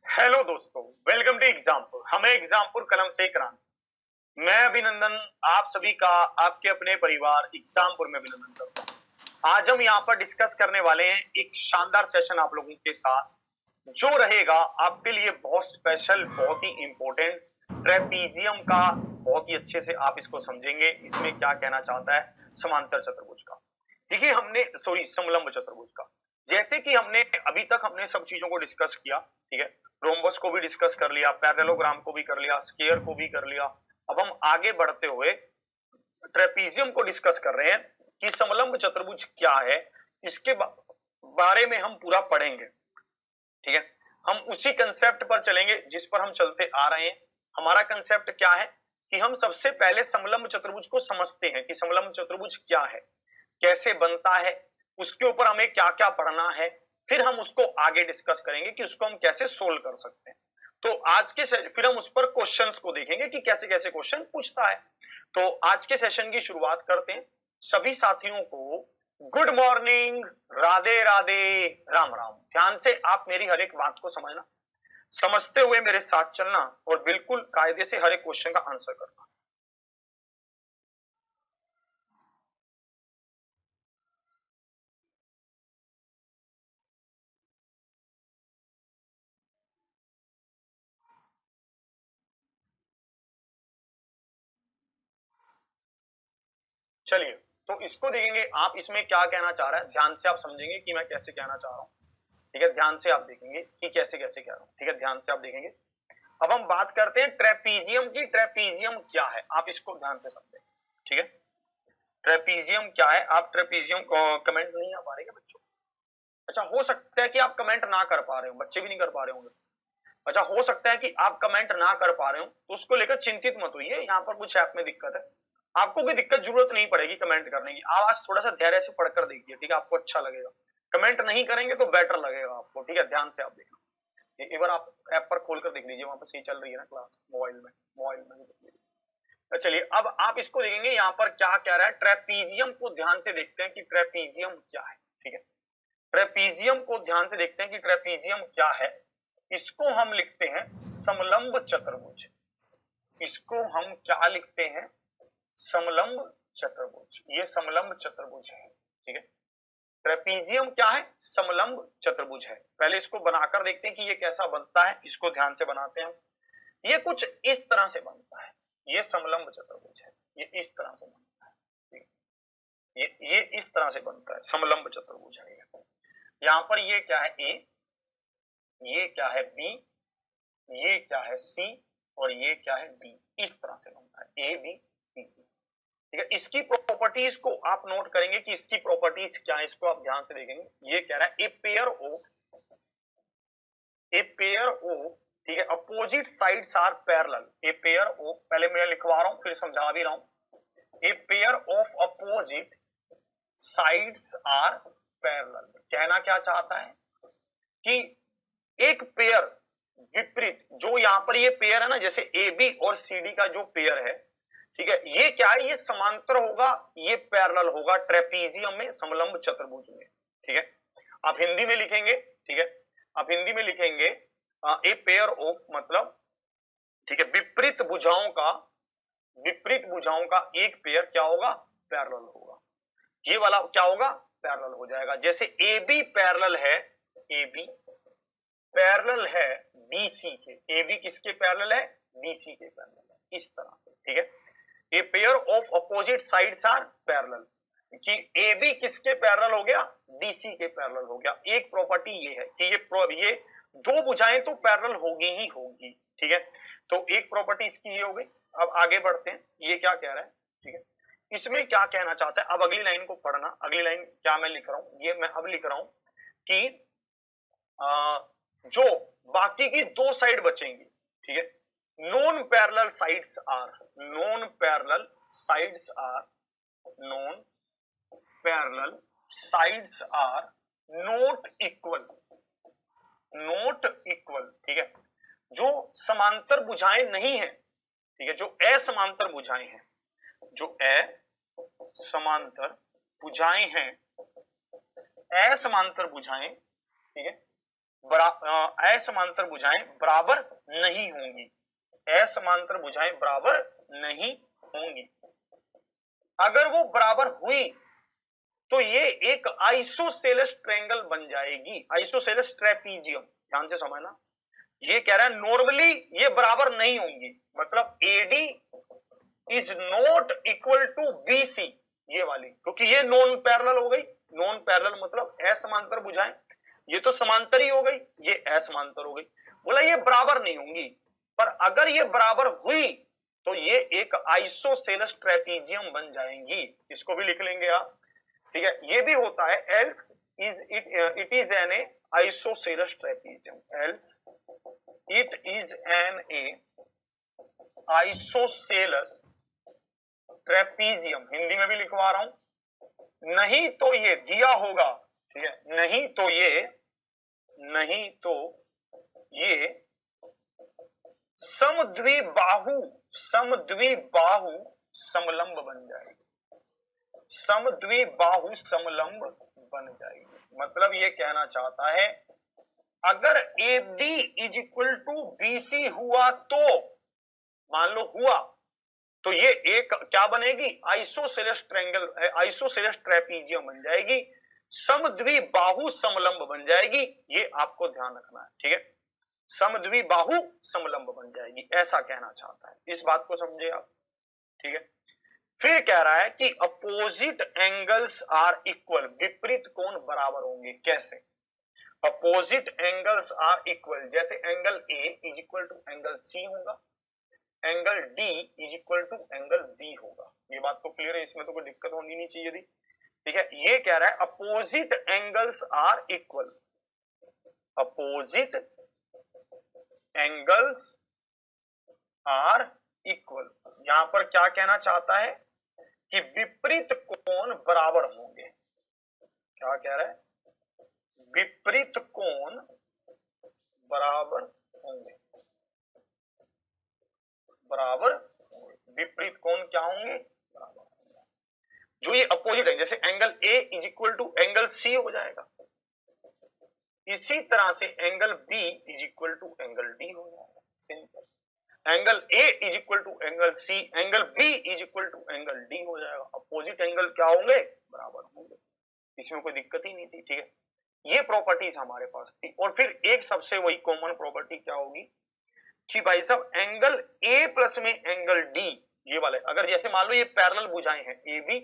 Hello दोस्तों, welcome to Exampur. हमें एग्जामपुर कलम से क्रांति। मैं अभिनंदन आप सभी का आपके अपने परिवार एग्जामपुर में अभिनंदन करता हूं। आज हम यहाँ पर डिस्कस करने वाले हैं एक शानदार सेशन आप लोगों के साथ, जो रहेगा आपके लिए बहुत स्पेशल, बहुत ही इंपॉर्टेंट। ट्रेपीजियम का बहुत ही अच्छे से आप इसको समझेंगे, इसमें क्या कहना चाहता है समांतर चतुर्भुज का। देखिए हमने समलंब चतुर्भुज का, जैसे कि हमने अभी तक हमने सब चीजों को डिस्कस किया, ठीक है। रोम्बस को भी डिस्कस कर लिया, पैरेललोग्राम को भी कर लिया, स्क्वायर को भी कर लिया। अब हम आगे बढ़ते हुए ट्रेपीजियम को डिस्कस कर रहे हैं कि समलंब चतुर्भुज क्या है, इसके बारे में हम पूरा पढ़ेंगे, ठीक है। हम उसी कंसेप्ट पर चलेंगे जिस पर हम चलते आ रहे हैं। हमारा कंसेप्ट क्या है कि हम सबसे पहले समलंब चतुर्भुज को समझते हैं कि समलंब चतुर्भुज क्या है, कैसे बनता है, उसके ऊपर हमें क्या क्या पढ़ना है, फिर हम उसको आगे डिस्कस करेंगे कि उसको हम कैसे सोल्व कर सकते हैं। तो आज के फिर हम उस पर क्वेश्चंस को देखेंगे कि कैसे कैसे क्वेश्चन पूछता है। तो आज के सेशन की शुरुआत करते हैं। सभी साथियों को गुड मॉर्निंग, राधे राधे, राम राम। ध्यान से आप मेरी हर एक बात को समझना, समझते हुए मेरे साथ चलना और बिल्कुल कायदे से हर एक क्वेश्चन का आंसर करना। चलिए, तो इसको देखेंगे आप, इसमें क्या कहना चाह रहा है, ध्यान से आप समझेंगे कि मैं कैसे कहना चाह रहा हूं, ठीक है। ध्यान से आप देखेंगे कि कैसे कैसे कह रहा हूं, ठीक है। ध्यान से आप देखेंगे। अब हम बात करते हैं ट्रेपीजियम की। ट्रेपीजियम क्या है, आप इसको ध्यान से समझें, ठीक है। ट्रेपीजियम क्या है, आप ट्रेपीजियम को कमेंट नहीं आ पा रहे बच्चों? अच्छा, हो सकता है कि आप कमेंट ना कर पा रहे हो, बच्चे भी नहीं कर पा रहे होंगे। अच्छा, हो सकता है कि आप कमेंट ना कर पा रहे हो, तो उसको लेकर चिंतित मत होइए। यहाँ पर कुछ ऐप में दिक्कत है, आपको भी दिक्कत, जरूरत नहीं पड़ेगी कमेंट करने की। आवाज थोड़ा सा धैर्य से पढ़कर देखिए, ठीक है, आपको अच्छा लगेगा। कमेंट नहीं करेंगे तो बेटर लगेगा आपको, ठीक है। ध्यान से आप देखना, एक बार आप ऐप पर खोलकर देख लीजिए, वहां पर सही चल रही है ना क्लास, मोबाइल में देख लीजिए। तो चलिए, अब आप इसको देखेंगे यहाँ पर क्या कह रहा है। ट्रेपीजियम को ध्यान से देखते हैं कि ट्रेपीजियम क्या है, ठीक है। ट्रेपीजियम को ध्यान से देखते हैं कि ट्रेपीजियम क्या है। इसको हम लिखते हैं समलंब चतुर्भुज। इसको हम क्या लिखते हैं? समलंब चतुर्भुज। ये समलंब चतुर्भुज है, ठीक है। ट्रेपीजियम क्या है? समलंब चतुर्भुज है। पहले इसको बनाकर देखते हैं कि ये कैसा बनता है, इसको ध्यान से बनाते हैं। ये कुछ इस तरह से बनता है, ये समलंब चतुर्भुज है, ये इस तरह से बनता है, ठीक है? ये इस तरह से बनता है, समलंब चतुर्भुज है। यहाँ पर ये क्या है? ए, ये क्या है? बी, ये क्या है? सी, और ये क्या है? डी। इस तरह से बनता है ए बी सी डी, ठीक है। इसकी प्रॉपर्टीज को आप नोट करेंगे कि इसकी प्रॉपर्टीज क्या है, इसको आप ध्यान से देखेंगे। ये कह रहा है ए पेयर ऑफ, ठीक है, opposite sides are parallel. A pair of, पहले मैं लिखवा रहा हूं फिर समझा भी रहा हूं। A pair of opposite sides are parallel. कहना क्या चाहता है कि एक पेयर विपरीत, जो यहां पर ये पेयर है ना, जैसे ए बी और सी डी का जो पेयर है, ठीक है, ये क्या है? ये समांतर होगा, ये पैरेलल होगा ट्रेपीजियम में, समलंब चतुर्भुज में, ठीक है। आप हिंदी में लिखेंगे, ठीक है, आप हिंदी में लिखेंगे ए पेयर ऑफ, मतलब, ठीक है, विपरीत भुजाओं का एक पेयर क्या होगा? पैरेलल होगा। ये वाला क्या होगा? पैरेलल हो जाएगा। जैसे ए बी पैरेलल है, ए बी पैरेलल है बीसी के। ए बी किसके पैरेलल है? बीसी के पैरेलल है, इस तरह से, ठीक है। A pair of opposite sides are parallel, कि ए बी किसके पैरेलल हो गया? बीसी के पैरेलल हो गया। एक प्रॉपर्टी ये है कि ये दो भुजाएं तो पैरेलल होगी ही होगी, ठीक है। तो एक प्रॉपर्टी इसकी ये हो गई। अब आगे बढ़ते हैं, ये क्या कह रहा है, ठीक है, इसमें क्या कहना चाहता है। अब अगली लाइन को पढ़ना। अगली लाइन क्या मैं लिख रहा हूं, ये मैं अब लिख रहा हूं कि जो बाकी की दो साइड बचेंगी, ठीक है, non parallel sides are, non parallel sides are, non parallel sides are not equal, not equal, ठीक है। जो समांतर भुजाएं नहीं है, ठीक है, जो असमांतर भुजाएं हैं, जो असमांतर भुजाएं हैं, असमांतर भुजाएं, ठीक है, असमांतर भुजाएं बराबर नहीं होंगी, असमांतर भुजाएं बराबर नहीं होंगी। अगर वो बराबर हुई तो ये एक आइसोसेलेस ट्रायंगल बन जाएगी, आइसोसेलेस ट्रेपीजियम। ध्यान से समझना, ये कह रहा है नॉर्मली ये बराबर नहीं होंगी, मतलब AD is not equal to BC, ये वाली, क्योंकि ये नॉन पैरेलल हो गई। नॉन पैरेलल मतलब असमांतर भुजाएं, ये तो समांतर ही हो गई, ये असमांतर हो गई। बोला ये बराबर नहीं होंगी, पर अगर ये बराबर हुई तो ये एक आइसोसेलेस ट्रेपीजियम बन जाएंगी। इसको भी लिख लेंगे आप, ठीक है। ये भी होता है else it is an a isosceles trapezium, else it is an a isosceles trapezium, Hindi में भी लिखवा रहा हूं। नहीं तो ये दिया होगा, ठीक है, नहीं तो ये समद्विबाहु समलंब बन जाएगी, समद्विबाहु समलंब बन जाएगी। मतलब ये कहना चाहता है अगर AB is equal to BC हुआ तो, मान लो हुआ, तो ये एक क्या बनेगी, आइसोसेलेस ट्रायंगल, आइसोसेलेस ट्रेपीजियम बन जाएगी, समद्विबाहु समलंब बन जाएगी। ये आपको ध्यान रखना है, ठीक है, समद्विबाहु समलंब बन जाएगी, ऐसा कहना चाहता है। इस बात को समझे आप, ठीक है। फिर कह रहा है कि अपोजिट एंगल्स आर इक्वल, विपरीत कोण बराबर होंगे। कैसे? अपोजिट एंगल्स आर इक्वल, जैसे angle A is equal to angle C होगा, angle D is equal to angle B होगा। ये बात तो क्लियर है, इसमें तो कोई दिक्कत होनी नहीं चाहिए थी, ठीक है। ये कह रहा है opposite angles are equal, opposite angles are equal. यहां पर क्या कहना चाहता है कि विपरीत कोण बराबर होंगे। क्या कह रहा है? विपरीत कोण बराबर होंगे, बराबर, विपरीत कोण क्या होंगे, बराबर होंगे। जो ये अपोजिट है, जैसे angle A is equal to angle C हो जाएगा, इसी तरह से angle B is equal to angle D हो जाएगा। Simple, angle A is equal to angle C, angle B is equal to angle D हो जाएगा। अपोजिट एंगल क्या होंगे, बराबर होंगे, इसमें कोई दिक्कत ही नहीं थी, ठीक है। ये प्रॉपर्टीज हमारे पास थी। और फिर एक सबसे वही कॉमन प्रॉपर्टी क्या होगी कि भाई साहब एंगल ए प्लस में एंगल डी, ये वाले, अगर जैसे मान लो ये पैरेलल भुजाएं हैं, ए बी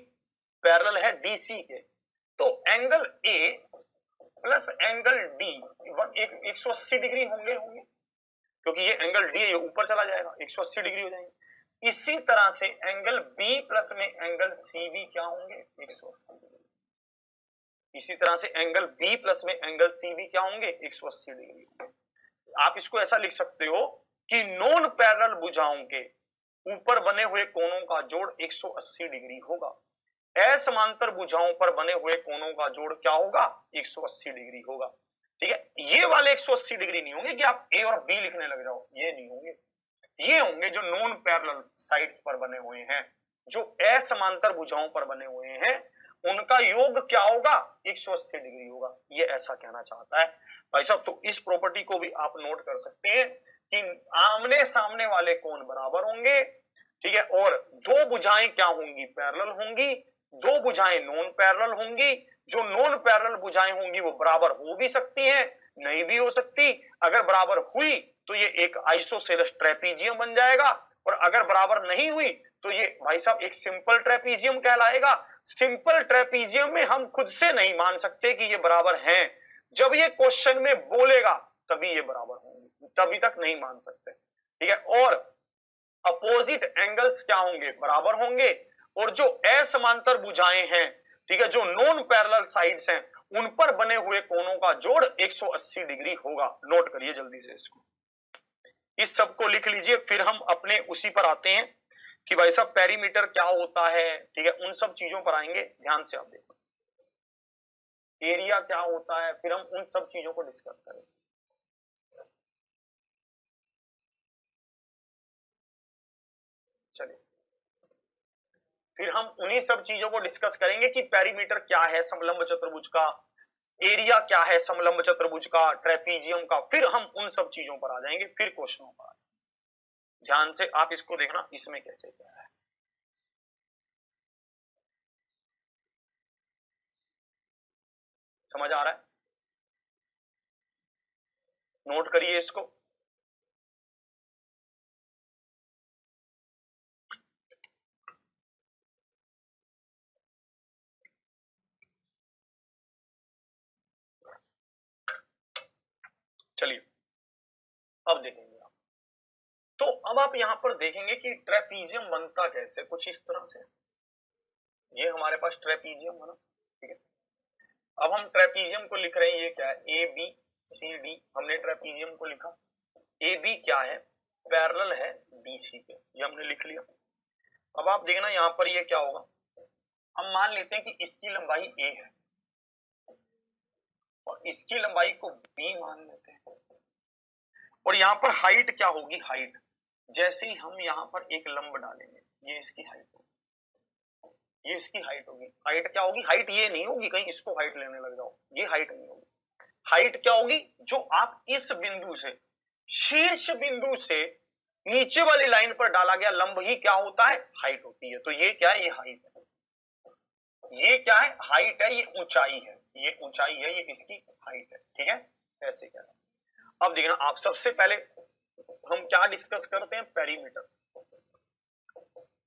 पैरेलल है डी सी के, तो angle A plus angle D 180 degree होंगे, क्योंकि ये एंगल डी है, ये ऊपर चला जाएगा, 180 डिग्री हो जाएंगे। इसी तरह से एंगल बी प्लस में एंगल सी भी क्या होंगे, 180 डिग्री। इसी तरह से एंगल बी प्लस में एंगल सी भी क्या होंगे, 180 डिग्री। आप इसको ऐसा लिख सकते हो कि नॉन पैरेलल भुजाओं के ऊपर बने हुए कोणों का जोड़ 180 डिग्री होगा, असमांतर भुजाओं पर बने हुए कोणों का जोड़ क्या होगा, 180 डिग्री होगा, ठीक है। ये वाले 180 डिग्री नहीं होंगे कि आप ए और बी लिखने लग जाओ, ये नहीं होंगे। ये होंगे जो नॉन पैरेलल साइड्स पर बने हुए हैं, जो असमांतर भुजाओं पर बने हुए हैं, उनका योग क्या होगा, 180 डिग्री होगा। ये ऐसा कहना चाहता है भाई साहब। तो इस प्रॉपर्टी को भी आप नोट कर सकते हैं कि आमने सामने वाले कोण बराबर होंगे, ठीक है, और दो भुजाएं क्या होंगी, पैरेलल होंगी, दो भुजाएं नॉन पैरेलल होंगी। जो नॉन पैरेलल भुजाएं होंगी वो बराबर हो भी सकती हैं, नहीं भी हो सकती। अगर बराबर हुई तो ये एक आइसोसेलेस ट्रेपीजियम बन जाएगा, और अगर बराबर नहीं हुई तो ये भाई साहब एक सिंपल ट्रेपीजियम कहलाएगा। सिंपल ट्रेपीजियम में हम खुद से नहीं मान सकते कि ये बराबर हैं, जब ये क्वेश्चन में बोलेगा तभी ये बराबर होंगे, तभी तक नहीं मान सकते, ठीक है। और अपोजिट एंगल्स क्या होंगे, बराबर होंगे, और जो असमांतर भुजाएं हैं, ठीक है, जो नॉन पैरेलल साइड्स हैं, उन पर बने हुए कोणों का जोड़ 180 डिग्री होगा। नोट करिए जल्दी से इसको, इस सब को लिख लीजिए। फिर हम अपने उसी पर आते हैं कि भाई साहब पेरीमीटर क्या होता है, ठीक है, उन सब चीजों पर आएंगे। ध्यान से आप देखो, एरिया क्या होता है, फिर हम उन सब चीजों को डिस्कस करेंगे। चलिए, फिर हम उन्हीं सब चीजों को डिस्कस करेंगे कि पेरीमीटर क्या है समलंब चतुर्भुज का, एरिया क्या है समलंब चतुर्भुज का, ट्रेपीजियम का, फिर हम उन सब चीजों पर आ जाएंगे, फिर क्वेश्चनों पर आ जाएंगे। ध्यान से आप इसको देखना, इसमें कैसे क्या है। समझ आ रहा है? नोट करिए इसको। चलिए अब देखेंगे आप, तो अब आप यहां पर देखेंगे कि ट्रेपीजियम बनता कैसे, कुछ इस तरह से। ये हमारे पास ट्रेपीजियम बना, ठीक है। अब हम ट्रेपीजियम को लिख रहे हैं, ये क्या है, ए बी सी डी, हमने ट्रेपीजियम को लिखा। ए बी क्या है, पैरेलल है बी सी के, ये हमने लिख लिया। अब आप देखना यहां पर ये क्या होगा, हम मान लेते हैं कि इसकी लंबाई ए है और इसकी लंबाई को बी मान लेते हैं, और यहां पर हाइट क्या होगी, हाइट जैसे ही हम यहां पर एक लंब डालेंगे, ये इसकी हाइट होगी, ये इसकी हाइट होगी। हाइट क्या होगी, हाइट ये नहीं होगी कहीं इसको हाइट लेने लग जाओ, ये हाइट नहीं होगी। हाइट क्या होगी, जो आप इस बिंदु से, शीर्ष बिंदु से नीचे वाली लाइन पर डाला गया लंब ही क्या होता है, हाइट होती है। तो ये क्या है, ये हाइट है। ये क्या है, हाइट है, ये ऊंचाई है, ये ऊंचाई है, ये इसकी हाइट है, ठीक है। ऐसे क्या है, अब देखना आप, सबसे पहले हम क्या डिस्कस करते हैं, पेरीमीटर।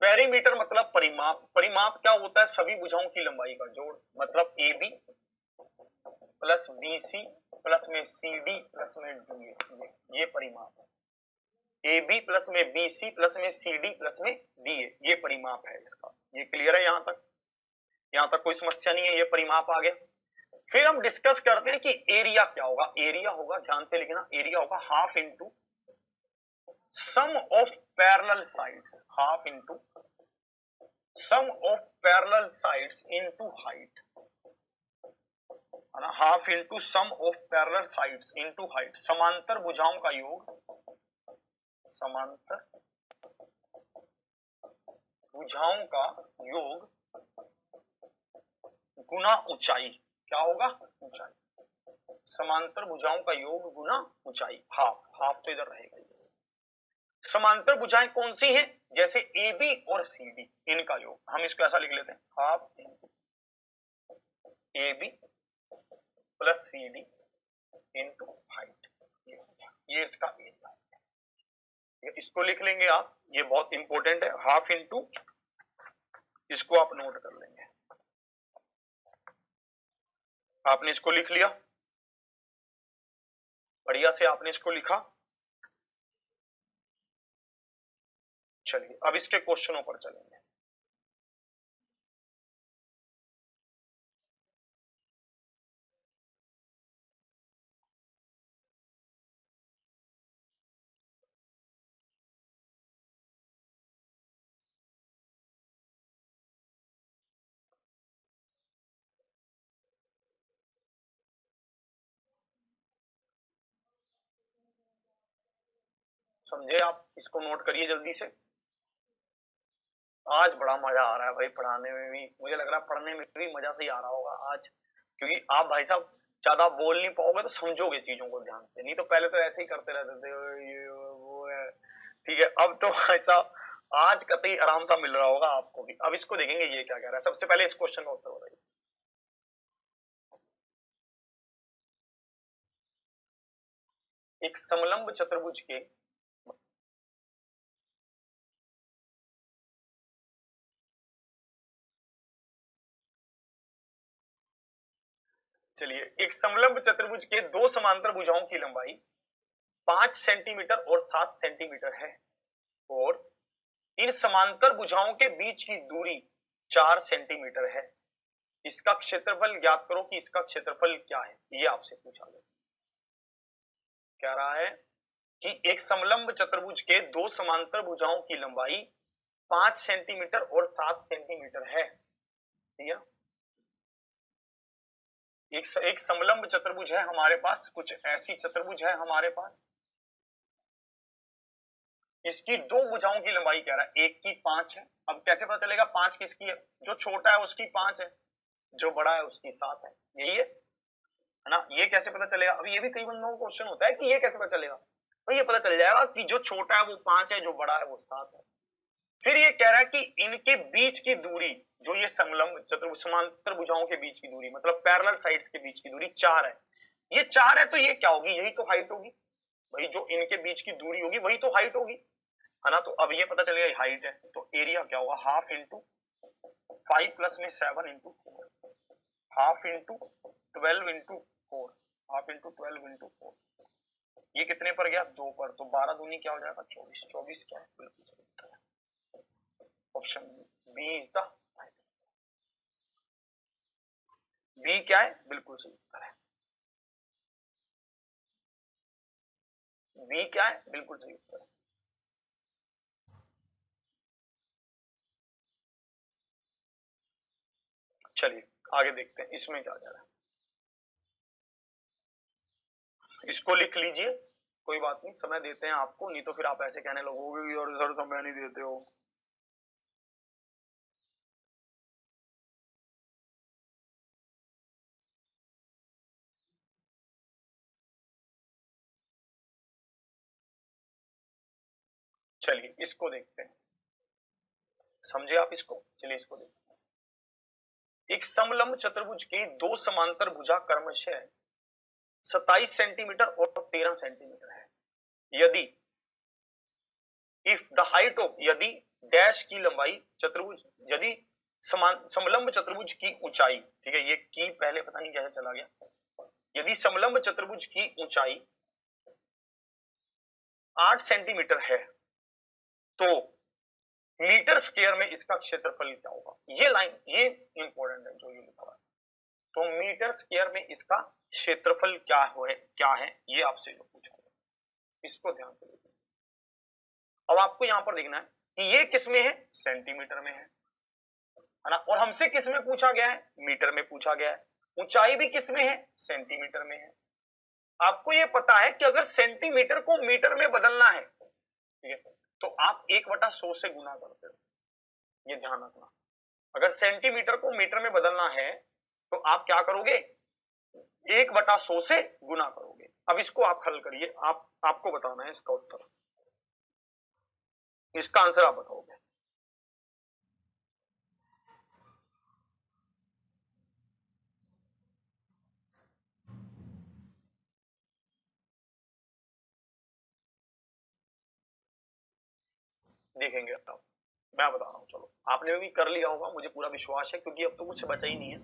पेरीमीटर मतलब परिमाप। परिमाप क्या होता है, सभी भुजाओं की लंबाई का जोड़, मतलब A B plus B C plus में सी डी प्लस में डी ए, ये परिमाप है। ए बी प्लस में बी सी प्लस में सी डी प्लस में डी ए, ये परिमाप है इसका। ये क्लियर है यहां तक? यहां तक कोई समस्या नहीं है, ये परिमाप आ गया। फिर हम डिस्कस करते हैं कि एरिया क्या होगा। एरिया होगा, ध्यान से लिखना, एरिया होगा half into sum of parallel sides, half into sum of parallel sides into height, है ना, half into sum of parallel sides into height, समांतर भुजाओं का योग, समांतर भुजाओं का योग गुना ऊंचाई, क्या होगा, ऊंचाई। समांतर भुजाओं का योग गुना ऊंचाई, हाफ, हाफ तो इधर रहेगा। समांतर भुजाएं कौन सी हैं, जैसे ए बी और सी डी, इनका योग, हम इसको ऐसा लिख लेते हैं, half A B plus C D into height, ये इसका एरिया, इसको लिख लेंगे आप, ये बहुत इंपॉर्टेंट है, हाफ इंटू, इसको आप नोट कर लेंगे। आपने इसको लिख लिया, बढ़िया से आपने इसको लिखा। चलिए अब इसके क्वेश्चनों पर चलेंगे। समझे आप, इसको नोट करिए जल्दी से। आज बड़ा मजा आ रहा है भाई पढ़ाने में भी, मुझे लग रहा है पढ़ने में भी मजा से ही आ रहा होगा आज, क्योंकि आप भाई साहब ज्यादा बोल नहीं पाओगे तो समझोगे चीजों को ध्यान से, नहीं तो पहले तो ऐसे ही करते रहते थे, ये वो है, ठीक है। अब तो भाई साहब आज कतई आराम सा मिल रहा होगा आपको भी। अब इसको देखेंगे ये क्या कह रहा है, सबसे पहले इस क्वेश्चन का उत्तर बताइए। एक समलंब चतुर्भुज के चलिए, एक समलंब चतुर्भुज के दो समांतर भुजाओं की लंबाई 5 सेंटीमीटर और 7 सेंटीमीटर है, और इन समांतर भुजाओं के बीच की दूरी 4 सेंटीमीटर है। इसका क्षेत्रफल ज्ञात करो कि इसका क्षेत्रफल क्या है, ये आपसे पूछा गया। कह रहा है कि एक समलंब चतुर्भुज के दो समांतर भुजाओं की लंबाई 5 सेंटीमीटर और 7 सेंटीमीटर है, ठीक है। एक समलंब चतुर्भुज है हमारे पास, कुछ ऐसी चतुर्भुज है हमारे पास, इसकी दो भुजाओं की लंबाई कह रहा है, एक की 5 है। अब कैसे पता चलेगा 5 किसकी है, जो छोटा है उसकी 5 है, जो बड़ा है उसकी 7 है, यही है। ये कैसे पता चलेगा? अभी ये भी कई बंदों को क्वेश्चन होता है कि ये कैसे पता चलेगा? तो ये पता चल जाएगा कि जो छोटा है वो 5 है, जो बड़ा है वो 7 है। फिर ये कह रहा है कि इनके बीच की दूरी, जो ये समलंब चतुर्भुज समांतर भुजाओं के बीच की दूरी, मतलब पैरेलल साइड्स के बीच की दूरी 4 है। ये 4 है तो ये क्या होगी? यही तो हाइट होगी भाई, जो इनके बीच की दूरी होगी वही तो हाइट होगी, है ना? तो अब ये पता चलेगा ये हाइट है, तो एरिया क्या होगा? हाफ इंटू 5 प्लस में 7 into 4, half into 12 into 4, half into 12 into 4। ये कितने पर गया? 2 पर, तो 12 दूनी क्या हो जाएगा? 24। 24 क्या है? बिल्कुल सही उत्तर है, option B is the, B क्या है? बिल्कुल सही उत्तर है, बी क्या है? बिल्कुल सही उत्तर है। चलिए आगे देखते हैं इसमें क्या जा रहा है, इसको लिख लीजिए, कोई बात नहीं, समय देते हैं आपको, नहीं तो फिर आप ऐसे कहने लगोगे और सर समय नहीं देते हो। चलिए इसको देखते हैं, समझे आप इसको? चलिए इसको देखते हैं। एक समलंब चतुर्भुज की दो समांतर भुजा क्रमशः 27 सेंटीमीटर और 13 सेंटीमीटर है। यदि इफ द हाइट ऑफ, यदि डैश की लंबाई चतुर्भुज, यदि समलंब चतुर्भुज की ऊंचाई, ठीक है, ये की पहले पता नहीं कैसे चला गया, यदि समलंब चतुर्भुज की ऊंचाई 8 सेंटीमीटर है तो मीटर स्क्वायर में इसका क्षेत्रफल क्या होगा? ये लाइन ये इंपॉर्टेंट है जो ये लिखा है, तो मीटर स्क्वायर में इसका क्षेत्रफल क्या है ये आपसे जो पूछा है, इसको ध्यान से देखिए। अब आपको यहां पर देखना है कि ये किस में है? सेंटीमीटर में है ना? और हमसे किस में पूछा गया है? मीटर में पूछा गया है। ऊंचाई भी किस में है? सेंटीमीटर में है। आपको ये पता है कि अगर सेंटीमीटर को मीटर में बदलना है, ठीक है, तो आप 1/100 से गुना करते हो, ये ध्यान रखना। अगर सेंटीमीटर को मीटर में बदलना है तो आप क्या करोगे? 1/100 से गुना करोगे। अब इसको आप हल करिए, आपको बताना है इसका उत्तर, इसका आंसर आप बताओगे। देखेंगे अब मैं बता रहा हूं, चलो आपने भी कर लिया होगा, मुझे पूरा विश्वास है, क्योंकि अब तो कुछ बचा ही नहीं है।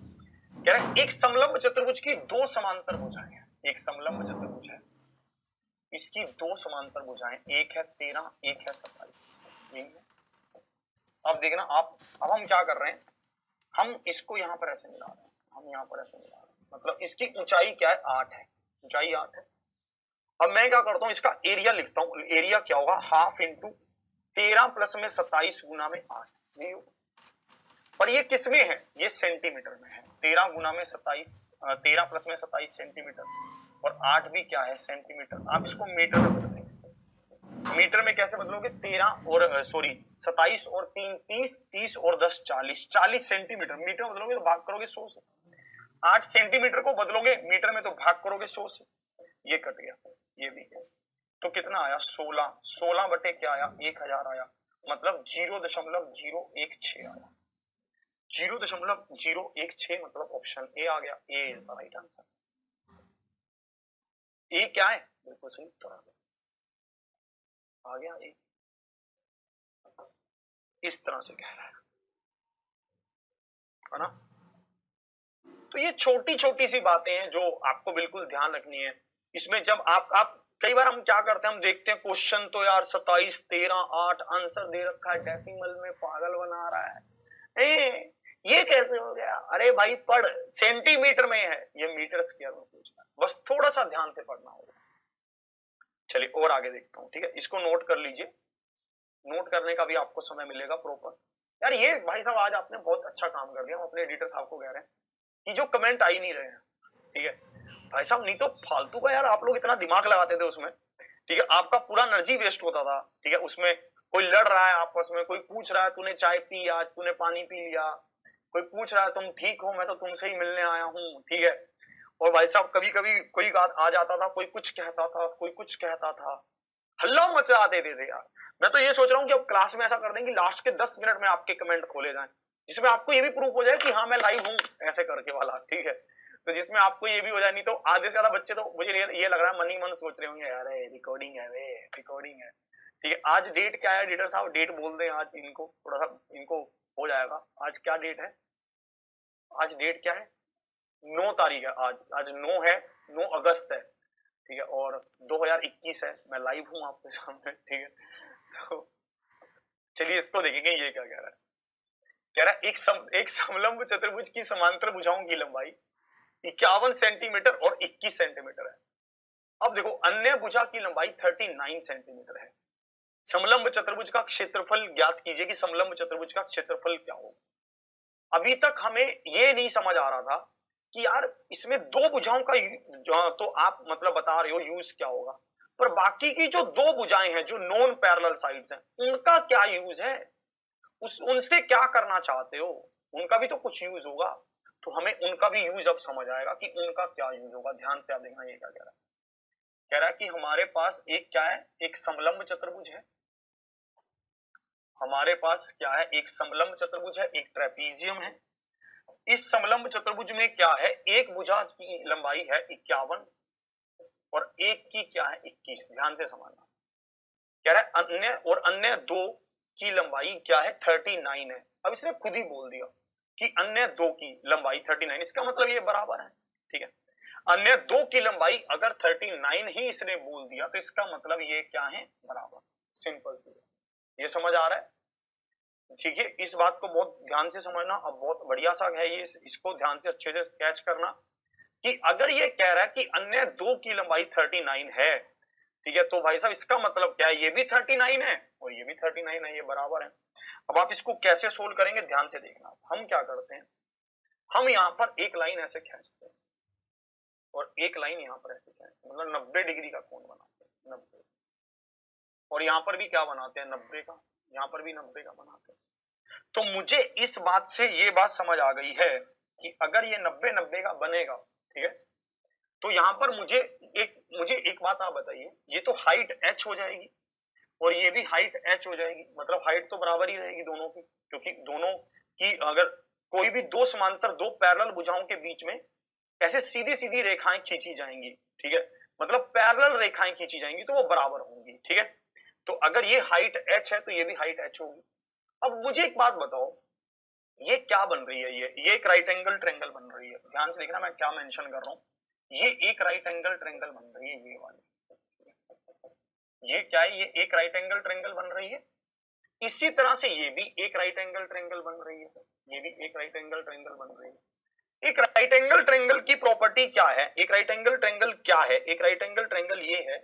कह रहा है एक समलंब चतुर्भुज की दो समांतर भुजाएं हैं, एक समलंब चतुर्भुज है, इसकी दो समांतर भुजाएं, एक है 13, एक है 27। अब देखना आप, अब हम क्या कर रहे हैं, हम इसको यहां पर ऐसे मिला रहे हैं, हम यहां पर ऐसे मिला रहे हैं, मतलब इसकी ऊंचाई क्या है? 8 है, ऊंचाई 8 है। अब मैं क्या करता हूं, इसका एरिया लिखता हूं, एरिया क्या होगा? हाफ इंटू 13 प्लस में 27 गुना में 8, पर ये किस में है? ये सेंटीमीटर में है। 13 गुना में 27, 13 प्लस में 27 सेंटीमीटर, और 8 भी क्या है? सेंटीमीटर। आप इसको मीटर में बदलेंगे, मीटर में कैसे बदलोगे? 13 और सॉरी 27 और 3 30, 30 और 10 40, 40 सेंटीमीटर मीटर में बदलोगे तो भाग करोगे 100 से। 8 सेंटीमीटर को बदलोगे मीटर में तो भाग करोगे 100 से, ये कट गया, ये भी है, तो कितना आया? 16, 16 बटे क्या आया? 1000 आया, मतलब 0.016 आया, 0.016, मतलब ऑप्शन ए आ गया, ए इज द राइट आंसर। ए क्या है? बिल्कुल सही उत्तर आ गया ए, इस तरह से कह रहा है ना? तो ये छोटी छोटी सी बातें हैं जो आपको बिल्कुल ध्यान रखनी है। इसमें जब आप कई बार हम क्या करते हैं, हम देखते हैं क्वेश्चन तो यार 27, 13, 8 आंसर दे रखा है, डेसिमल में पागल बना रहा है, ये कैसे हो गया? अरे भाई पढ़, सेंटीमीटर में है, ये मीटर स्क्वायर में पूछना, बस थोड़ा सा ध्यान से पढ़ना होगा। चलिए और आगे देखता हूं, ठीक है, इसको नोट कर लीजिए, नोट करने का भी आपको समय मिलेगा प्रॉपर। यार ये भाई साहब आज आपने बहुत अच्छा काम कर दिया, हम अपने एडिटर साहब को कह रहे हैं कि जो कमेंट आ ही नहीं रहे हैं, ठीक है भाई साहब, नहीं तो फालतू का यार आप लोग इतना दिमाग लगाते थे उसमें, ठीक है, आपका पूरा एनर्जी वेस्ट होता था, ठीक है, उसमें कोई लड़ रहा है आपस में, कोई पूछ रहा है तूने चाय पी आज, तूने पानी पी लिया, कोई पूछ रहा है तुम ठीक हो, मैं तो तुमसे ही मिलने आया हूं, ठीक है, और भाई साहब कभी कभी कोई बात आ जाता था, कोई कुछ कहता था, कोई कुछ कहता था, हल्ला मचा देते थे यार। मैं तो ये सोच रहा हूँ कि अब क्लास में ऐसा कर दें कि लास्ट के 10 मिनट में आपके कमेंट खोले जाएं, जिसमें आपको ये भी प्रूफ हो जाए कि हाँ मैं लाइव हूँ ऐसे करके वाला, ठीक है। तो जिसमें आपको ये भी हो जाए, नहीं तो आधे से ज्यादा बच्चे तो मुझे ये लग रहा है मन ही मन सोच रहे होंगे यार रिकॉर्डिंग है वे, रिकॉर्डिंग है। ठीक है, आज डेट क्या है एडिटर साहब, डेट बोल दें आज, इनको थोड़ा सा इनको हो जाएगा। आज क्या डेट है, आज डेट क्या है, 9 तारीख है आज, आज 9 है, 9 अगस्त है, ठीक है, और 2021 है, मैं लाइव हूं आपके सामने, ठीक है। तो चलिए इसको देखेंगे, ये क्या कह रहा है। कह रहा है एक समलंब चतुर्भुज की समांतर भुजाओं की लंबाई 51 सेंटीमीटर और 21 सेंटीमीटर है। अब देखो अन्य भुजा की लंबाई 39 सेंटीमीटर है। समलंब चतुर्भुज का क्षेत्रफल ज्ञात कीजिए कि समलंब चतुर्भुज का क्षेत्रफल क्या होगा। अभी तक हमें ये नहीं समझ आ रहा था कि यार इसमें दो भुजाओं का तो आप मतलब बता रहे हो यूज क्या होगा, पर बाकी की जो दो भुजाएं हैं जो नॉन पैरेलल साइड्स हैं उनका क्या यूज है, उनसे क्या करना चाहते हो, उनका भी तो कुछ यूज होगा। तो हमें उनका भी यूज अब समझ आएगा कि उनका क्या यूज होगा। ध्यान से आप देखना ये क्या कह रहा है। कह रहा है कि हमारे पास एक क्या है, एक समलंब चतुर्भुज है, हमारे पास क्या है, एक समलंब चतुर्भुज है, एक ट्रेपीजियम है। इस समलंब चतुर्भुज में क्या है, एक भुजा की लंबाई है 51 और एक की क्या है 21। ध्यान से समझना। कह रहा है अन्य दो की लंबाई क्या है 39 है। अब इसने खुद ही बोल दिया कि अन्य दो की लंबाई 39, इसका मतलब ये बराबर है, ठीक है। अन्य दो की लंबाई अगर 39 ही इसने बोल दिया तो इसका मतलब ये क्या है, बराबर। सिंपल, ये समझ आ रहा है, ठीक है। इस बात को बहुत ध्यान से समझना। अब बहुत बढ़िया सा है ये, इसको ध्यान से अच्छे से कैच करना कि अगर ये कह रहा है कि अन्य दो की लंबाई 39 है, ठीक है, तो भाई साहब इसका मतलब क्या है, ये भी 39 है और ये भी 39 है, ये बराबर है। अब आप इसको कैसे सोल्व करेंगे ध्यान से देखना। हम क्या करते हैं, हम यहाँ पर एक लाइन ऐसे खींचते हैं और एक लाइन यहाँ पर ऐसे खींचते हैं, मतलब 90 डिग्री का कोण बनाते हैं, 90। और यहाँ पर भी क्या बनाते हैं, 90 का, यहाँ पर भी 90 का बनाते हैं। तो मुझे इस बात से ये बात समझ आ गई है कि अगर ये 90-90 का बनेगा, ठीक है, तो यहां पर मुझे एक बात आप बताइए, ये तो हाइट h हो जाएगी और ये भी हाइट h हो जाएगी, मतलब हाइट तो बराबर ही रहेगी दोनों की, क्योंकि दोनों की अगर कोई भी दो समांतर दो पैरेलल भुजाओं के बीच में ऐसे सीधी सीधी रेखाएं खींची जाएंगी, ठीक है, मतलब पैरेलल रेखाएं खींची जाएंगी तो वो बराबर होंगी, ठीक है। तो अगर ये हाइट h है तो ये भी हाइट h होगी। अब मुझे एक बात बताओ, ये क्या बन रही है, ये एक राइट एंगल ट्रायंगल बन रही है। ध्यान से देखना मैं क्या मेंशन कर रहा हूं, ये एक राइट एंगल ट्रायंगल बन रही है, ये वाली, ये क्या है, ये एक राइट एंगल ट्रायंगल बन रही है। इसी तरह से ये भी एक राइट एंगल ट्रायंगल बन रही है, ये भी एक राइट एंगल ट्रायंगल बन रही है। एक राइट एंगल ट्रायंगल की प्रॉपर्टी क्या है, एक राइट एंगल ट्रायंगल क्या है, एक राइट एंगल ट्रायंगल ये है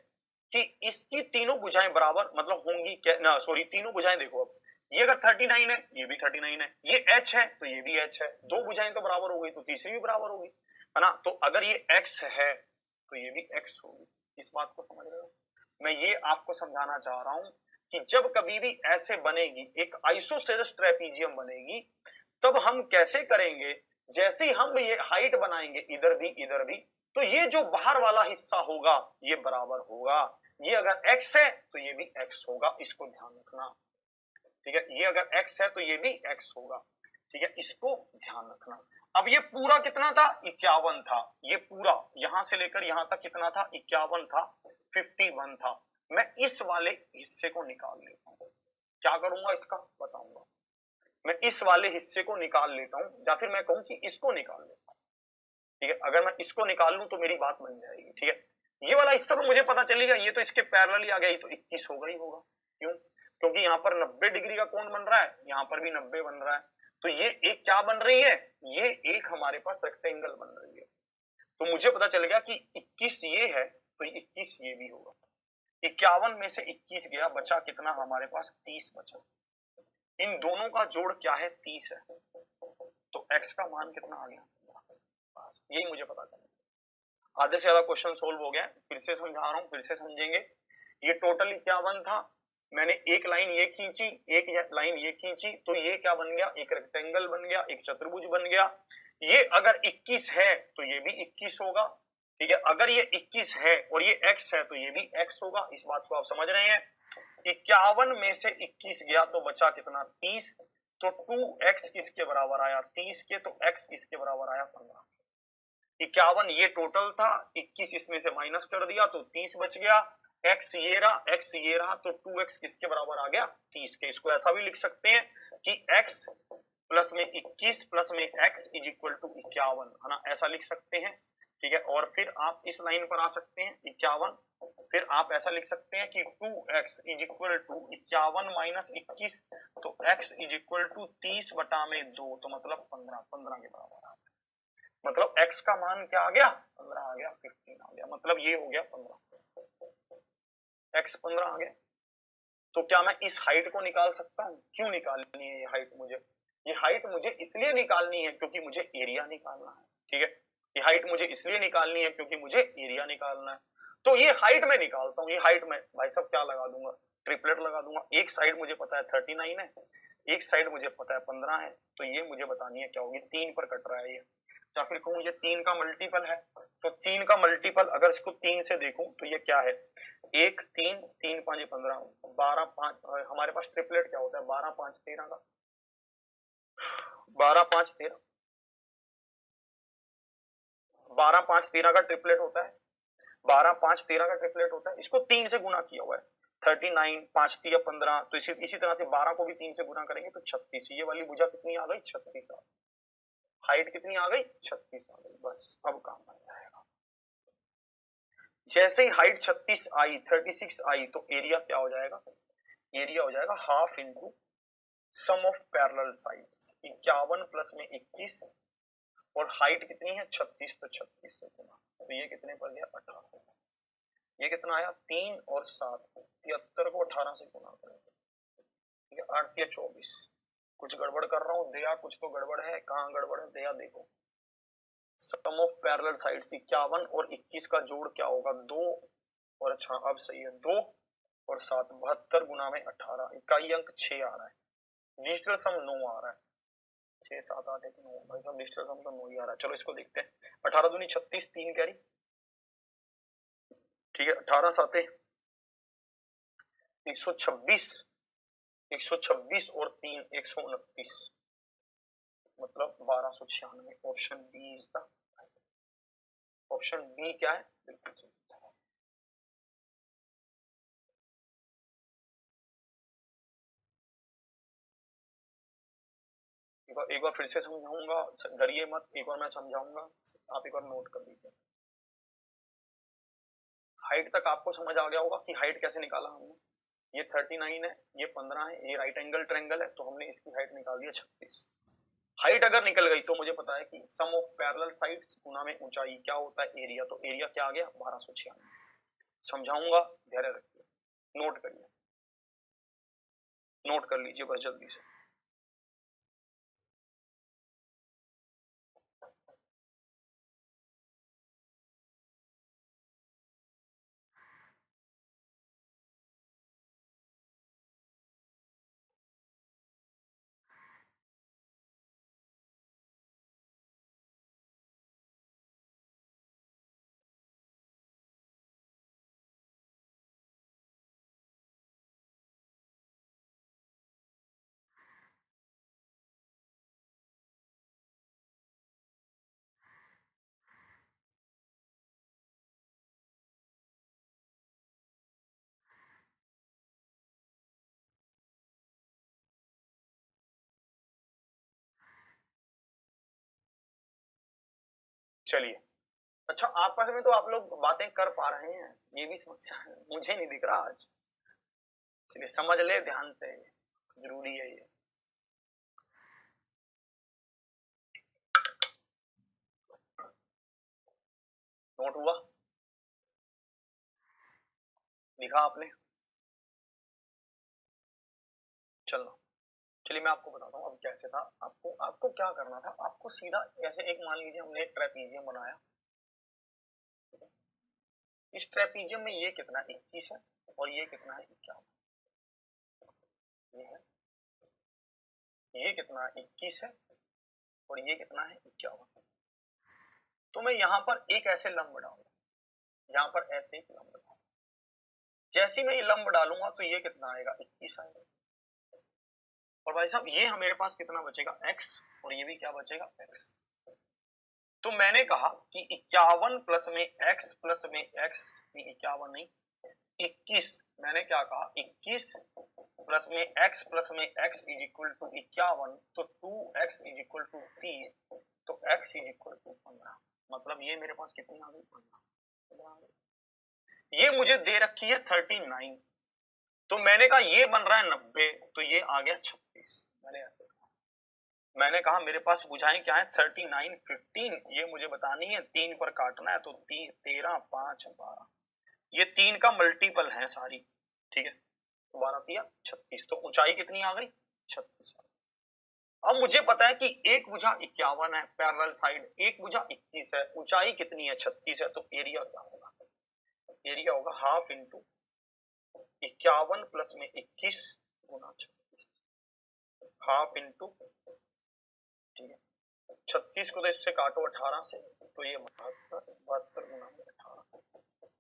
कि इसकी तीनों भुजाएं बराबर मतलब होंगी क्या ना, सॉरी तीनों भुजाएं देखो, अब ये अगर 39 है ये भी 39 है, ये h है तो ये भी h है, दो भुजाएं तो बराबर हो गई तो तीसरी भी बराबर होगी, है ना। तो अगर ये x है तो ये भी x होगी। इस बात को समझ रहे हो, मैं ये आपको समझाना चाह रहा हूं कि जब कभी भी ऐसे बनेगी एक आइसोसेलेस ट्रेपीजियम बनेगी, तब हम कैसे करेंगे, जैसे ही हम ये हाइट बनाएंगे इधर भी, तो ये जो बाहर वाला हिस्सा होगा ये बराबर होगा। ये अगर x है तो ये भी x होगा, इसको ध्यान रखना, ठीक है। ये अगर x है तो ये भी x होगा, ठीक है, इसको ध्यान रखना। अब ये पूरा कितना था, 51 था, ये पूरा यहां से लेकर यहां तक कितना था, 51 था, 51 था। मैं इस वाले हिस्से को निकाल लेता हूं, क्या करूंगा इसका बताऊंगा, मैं इस वाले हिस्से को निकाल लेता हूं या फिर मैं कहूं कि इसको निकाल लेता हूं, ठीक है। अगर मैं इसको निकाल लूं तो मेरी बात बन जाएगी, ठीक है। ये वाला हिस्सा तो मुझे पता चलेगा, ये तो इसके पैरेलल ही आ गया, ये तो 21 होगा ही होगा। क्यों, क्योंकि यहाँ पर 90 डिग्री का कोण बन रहा है, यहाँ पर भी 90 बन रहा है, तो ये एक क्या बन रही है, ये एक हमारे पास रेक्टेंगल बन रही है। तो मुझे पता चल गया कि 21 ये है तो 21 ये भी होगा। 51 में से 21 गया, बचा कितना हमारे पास, 30 बचा। इन दोनों का जोड़ क्या है, 30 है, तो x का मान कितना आ गया, यही मुझे पता चला। आधे से ज्यादा क्वेश्चन सोल्व हो गया, फिर से समझा रहा हूं, फिर से समझेंगे। ये टोटल 51 था, मैंने एक लाइन ये खींची, एक लाइन ये खींची, तो ये क्या बन गया, एक रेक्टेंगल बन गया, एक चतुर्भुज बन गया। ये अगर 21 है तो ये भी 21 होगा, ठीक है। अगर ये 21 है और ये x है तो ये भी x होगा। इस बात को आप समझ रहे हैं। 51 में से 21 गया तो बचा कितना, 30। तो 2x किसके बराबर आया, 30 के, तो x किसके बराबर आया, 15। 51 ये टोटल था, 21 इसमें से माइनस कर दिया तो 30 बच गया। x ये रहा, x ये रहा, तो 2x किसके बराबर आ गया, 30 के। इसको ऐसा भी लिख सकते हैं कि x प्लस में 21 प्लस में x इज इक्वल टू 51, है ना, ऐसा लिख सकते हैं, ठीक है। और फिर आप इस लाइन पर आ सकते हैं 51, फिर आप ऐसा लिख सकते हैं कि 2x is equal to 51 minus 21, तो x इज इक्वल टू 30 बटा में 2, तो मतलब 15 के बराबर आ गया। मतलब x का मान क्या आ गया, 15 आ गया, 15 आ गया, मतलब ये हो गया 15, x 15 आ गया। तो क्या मैं इस हाइट को निकाल सकता हूँ? क्यों निकालनी है ये हाइट मुझे? ये हाइट मुझे इसलिए निकालनी है क्योंकि मुझे एरिया निकालना है, ठीक है। ये हाइट मुझे इसलिए निकालनी है क्योंकि मुझे एरिया निकालना है। तो ये हाइट मैं निकालता हूँ। ये हाइट में भाई साहब क्या लगा दूंगा, ट्रिपलेट लगा दूंगा। एक साइड मुझे पता है 39 है, एक साइड मुझे पता है 15 है, तो ये मुझे बतानी है क्या होगी, 3 पर कट रहा है ये, या फिर कहूँ ये 3 का मल्टीपल है। तो 3 का मल्टीपल अगर इसको 3 से देखूं तो ये क्या है, 1 3 3 5 15, 12 5, हमारे पास ट्रिपलेट क्या होता है, 12 5 13 का, 12 5 13, 12 5 13 का ट्रिपलेट होता है, 12 5 13 का ट्रिपलेट होता है। इसको 3 से गुना किया हुआ है, 39 5 3 15, तो इसी तरह से 12 को भी 3 से गुना करेंगे तो 36। ये वाली भुजा कितनी आ गई, 36 आ गई। हाइट कितनी आ गई, 36 आ गई। बस अब काम बन जाएगा। जैसे ही हाइट 36 आई, 36 आई, तो एरिया क्या हो जाएगा, एरिया हो जाएगा half into sum of parallel sides. 51 plus में 21 और हाइट कितनी है 36, तो 36 से गुना, तो ये कितने पर गया, 18। ये कितना आया, 3 और 7, 73 को 18 से गुना करेंगे, ठीक है। 8 या 24, कुछ गड़बड़ कर रहा हूँ दया, कुछ तो गड़बड़ है, कहाँ गड़बड़ है दया देखो। सम ऑफ पैरेलल साइड्स 51 और 21 का जोड़ क्या होगा, 2 और, अच्छा अब सही है, 2 और 7, 72 गुना में 18, इकाई अंक 6 आ रहा है, डिजिटल सम 9 आ रहा है, 6 7 8 1 9, भाई साहब डिजिटल सम तो 9 ही आ रहा है। चलो इसको देखते हैं, 18 दूनी 36, 3 कैरी, ठीक है, 18 7 126, 126 और 3 129, मतलब 1296। Option B is the, option B क्या है, बिल्कुल सही। एक बार फिर से समझाऊंगा, डरिए मत, एक बार मैं समझाऊंगा, आप एक बार नोट कर लीजिए। हाइट तक आपको समझ आ गया होगा कि हाइट कैसे निकाला हमने। ये 39 है, ये 15 है, ये राइट एंगल ट्रायंगल है, तो हमने इसकी हाइट निकाल दी है 36। हाइट अगर निकल गई तो मुझे पता है कि सम ऑफ पैरेलल साइड्स गुना में ऊंचाई क्या होता है, एरिया। तो एरिया क्या आ गया, 1296। समझाऊंगा, धैर्य रखिए, नोट करिए, नोट कर लीजिए बस जल्दी से। चलिए, अच्छा आपस में तो आप लोग बातें कर पा रहे हैं, ये भी समस्या है, मुझे नहीं दिख रहा आज। चलिए समझ ले ध्यान से, जरूरी है ये। नोट हुआ, लिखा आपने, चलो चलिए मैं आपको बताता हूँ अब कैसे था। आपको आपको क्या करना था, आपको सीधा ऐसे, एक मान लीजिए हमने एक ट्रेपीजियम बनाया, इस ट्रेपीजियम में ये कितना 21 है और ये कितना है 51, ये है, ये कितना 21 है और ये कितना है 51। तो मैं यहाँ पर एक ऐसे लंब डालूंगा, यहाँ पर ऐसे एक लंब डालूंगा, जैसे मैं ये लंब डालूंगा तो ये कितना आएगा 21 आएगा। और भाई साहब ये मेरे पास कितना बचेगा x, और ये भी क्या बचेगा x। तो मैंने कहा कि 51 प्लस में x प्लस में x, 51 नहीं 21, मैंने क्या कहा 21 प्लस में x प्लस में x इज इक्वल टू 51, तो 2x इज इक्वल टू 30, तो x इज इक्वल टू 15। मतलब ये मेरे पास कितनी आ गई 15। ये मुझे दे रखी है 39, तो मैंने कहा ये बन रहा है 90, तो ये आ गया 36। मैंने कहा मेरे पास बुझाएं क्या है 39 15, ये मुझे बतानी है, 3 पर काटना है, तो 13 5 12, ये 3 का मल्टीपल है सारी, ठीक है, 12 3 36, तो ऊंचाई कितनी आ गई 36। अब मुझे पता है कि एक भुजा 51 है पैरेलल साइड, एक भुजा 21 है, ऊंचाई कितनी है 36 है, तो एरिया क्या होगा, एरिया होगा हाफ इंटू 51 प्लस में 21 गुना 36, हाफ इंटू, ठीक है, 36 को तो इससे काटो 18 से, तो ये 72 गुना 18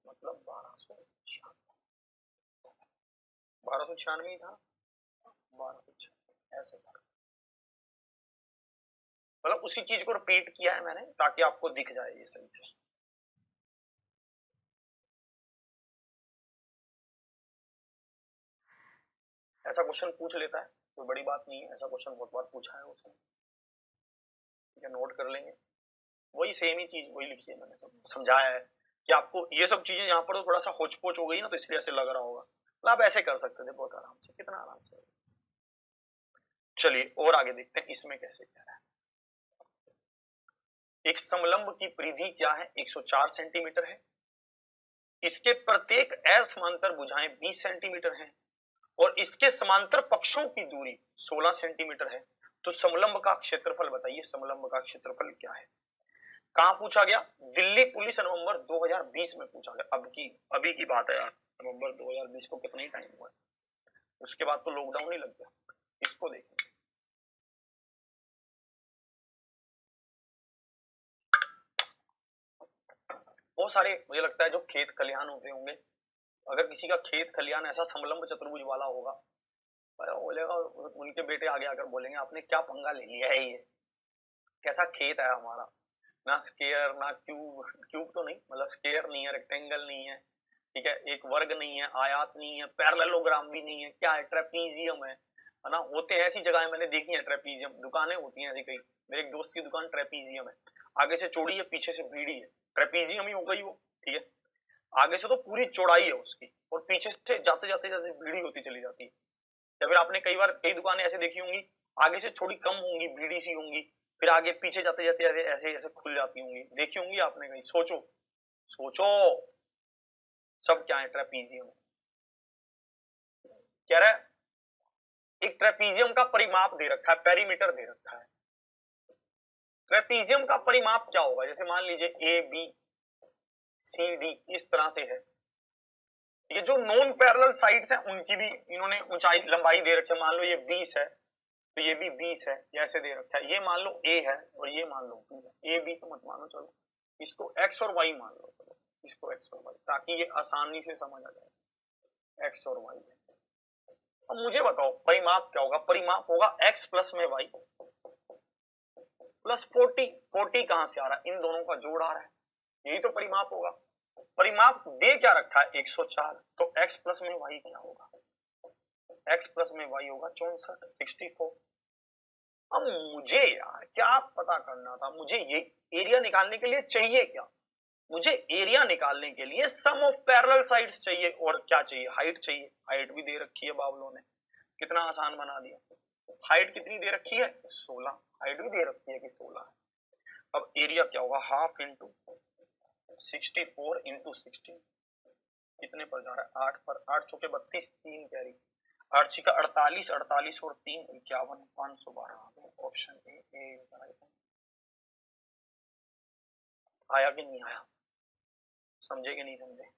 मतलब 1296 ही था, 1296 ऐसे था। मतलब उसी चीज को रिपीट किया है मैंने ताकि आपको दिख जाए ये सही से। ऐसा क्वेश्चन पूछ लेता है, कोई बड़ी बात नहीं है, ऐसा क्वेश्चन बहुत बार पूछा है उसने, ठीक है, नोट कर लेंगे। वही सेम ही चीज वही लिखी है मैंने, तो समझाया है कि आपको ये सब चीजें यहाँ पर तो थोड़ा सा होच पोच हो गई ना, तो इसलिए ऐसे लग रहा होगा, तो आप ऐसे कर सकते थे बहुत आराम से, कितना आराम से। चलिए और आगे देखते हैं इसमें कैसे कह रहा है। एक समलंब की परिधि क्या है 104 सेंटीमीटर है, इसके प्रत्येक असमांतर भुजाएं 20 सेंटीमीटर हैं और इसके समांतर पक्षों की दूरी 16 सेंटीमीटर है, तो समलंब का क्षेत्रफल बताइए, समलंब का क्षेत्रफल क्या है। कहां पूछा गया, दिल्ली पुलिस नवंबर 2020 में पूछा गया, अभी की बात है यार, नवंबर 2020 को कितना ही टाइम हुआ है, उसके बाद तो लॉकडाउन ही लग गया। इसको देखिए, बहुत सारे मुझे लगता है जो खेत खलिहान होते होंगे, अगर किसी का खेत खलिहान ऐसा समलंब चतुर्भुज वाला होगा, बोलेगा, उनके बेटे आगे आकर बोलेंगे आपने क्या पंगा ले लिया है, ये कैसा खेत है हमारा, ना स्क्वायर ना क्यूब, क्यूब तो नहीं मतलब स्क्वायर नहीं है, रेक्टेंगल नहीं है, ठीक है, एक वर्ग नहीं है, आयात नहीं है, पैरेललोग्राम भी नहीं है, क्या है ट्रेपीजियम है ना, होते हैं ऐसी जगह मैंने देखी है ट्रेपीजियम, दुकानें होती हैं ऐसी कई, मेरे एक दोस्त की दुकान ट्रेपीजियम है, आगे से चौड़ी है पीछे से बीड़ी है, ट्रेपीजियम ही हो गई वो, ठीक है, आगे से तो पूरी चौड़ाई है उसकी और पीछे से जाते जाते जाते बीड़ी होती चली जाती है। या फिर आपने कई बार कई दुकानें ऐसे देखी होंगी, आगे से थोड़ी कम होंगी बीड़ी सी होंगी, फिर आगे पीछे जाते जाते ऐसे ऐसे ऐसे खुल जाती होंगी, देखी होंगी आपने कहीं, सोचो सोचो सब क्या है ट्रेपीजियम। कह रहा है एक ट्रेपीजियम का परिमाप दे रखा है, पेरीमीटर दे रखा है, ट्रेपीजियम का परिमाप क्या होगा, जैसे मान लीजिए ए बी सी डी इस तरह से है, ये जो नॉन पैरेलल साइड्स हैं उनकी भी इन्होंने ऊंचाई लंबाई दे रखी है, मान लो ये 20 है तो ये भी 20 है, ऐसे दे रखा है, ये मान लो a है और ये मान लो b है, a b तो मत मानो, चलो इसको x और y मान लो, चलो इसको x और y, ताकि ये आसानी से समझ आ जाए x और y है। अब मुझे बताओ परिमाप क्या होगा, परिमाप होगा x प्लस में y प्लस 40, 40 कहां से आ रहा है, इन दोनों का जोड़ आ रहा है, यही तो परिमाप होगा। परिमाप दे क्या रखा है 104, तो x प्लस में y क्या होगा, x प्लस में y होगा 64 64। अब मुझे यार क्या पता करना था, मुझे ये एरिया निकालने के लिए चाहिए क्या, मुझे एरिया निकालने के लिए सम ऑफ पैरेलल साइड्स चाहिए, और क्या चाहिए हाइट चाहिए, हाइट भी दे रखी है बाबलों ने, कितना आसान बना दिया, हाइट कितनी दे रखी है 16, हाइट भी दे रखी है कि 16 है। अब एरिया क्या होगा हाफ इंटू 64 इंटू 16, कितने पर जा रहा है 8 पर, 8 चौके 32, 3 कैरी, 8 छिका 48, 48 और 3 51, 512, ऑप्शन ए आया कि नहीं आया, समझे कि नहीं समझे,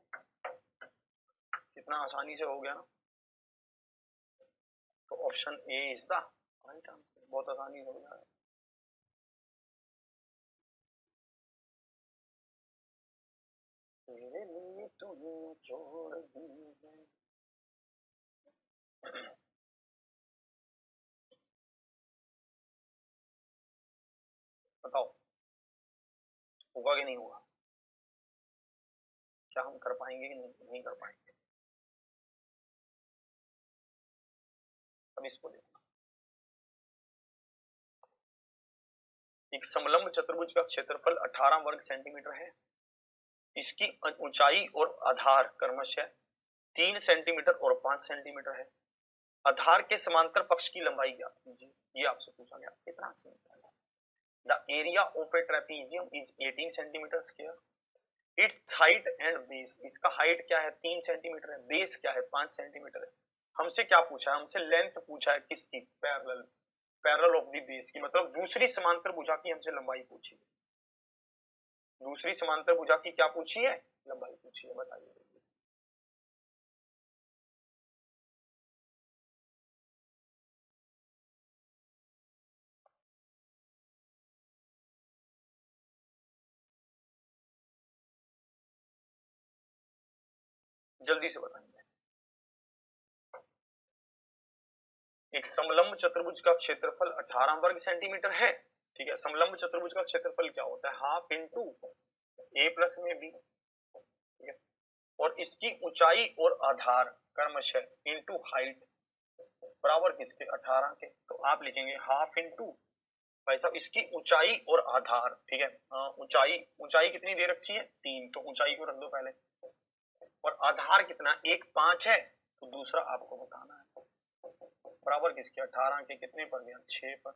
कितना आसानी से हो गया ना, तो option A is the right answer, बहुत आसानी से हो गया। तुम छोड़ दी है। बताओ होगा कि नहीं होगा? क्या हम कर पाएंगे कि नहीं कर पाएंगे? अब इसको देखो, एक समलंब चतुर्भुज का क्षेत्रफल 18 वर्ग सेंटीमीटर है। इसकी ऊंचाई और आधार क्रमशः 3 सेंटीमीटर और 5 सेंटीमीटर है। आधार के समांतर पक्ष की लंबाई ज्ञात कीजिए। ये आपसे पूछा गया। कितना सिंपल है। The area of a trapezium is 18 centimetre square. It's height and base, इसका हाइट क्या है 3 सेंटीमीटर है, बेस क्या है 5 सेंटीमीटर है। हमसे क्या पूछा है? हमसे लेंथ पूछा है किसकी? Parallel, parallel of the base की, मतलब दूसरी समांतर भुजा की हमसे लंबाई पूछी है। दूसरी समांतर भुजा की क्या पूछी है? लंबाई पूछी है। बताइए जल्दी से बताएंगे। एक समलंब चतुर्भुज का क्षेत्रफल 18 वर्ग सेंटीमीटर है। ठीक है, समलंब चतुर्भुज का क्षेत्रफल क्या होता है? हाफ इंटू ए प्लस में बी। ठीक है, और इसकी ऊंचाई और आधार क्रमशः इंटू हाइट बराबर किसके? 18 के। तो आप लिखेंगे हाफ इंटू, भाई साहब इसकी ऊंचाई और आधार। ठीक है, ऊंचाई, ऊंचाई कितनी दे रखी है? 3, तो ऊंचाई को रख दो पहले। और आधार कितना? एक 5 है, तो दूसरा आपको बताना है बराबर किसके? 18 के। कितने पर गया? 6 पर।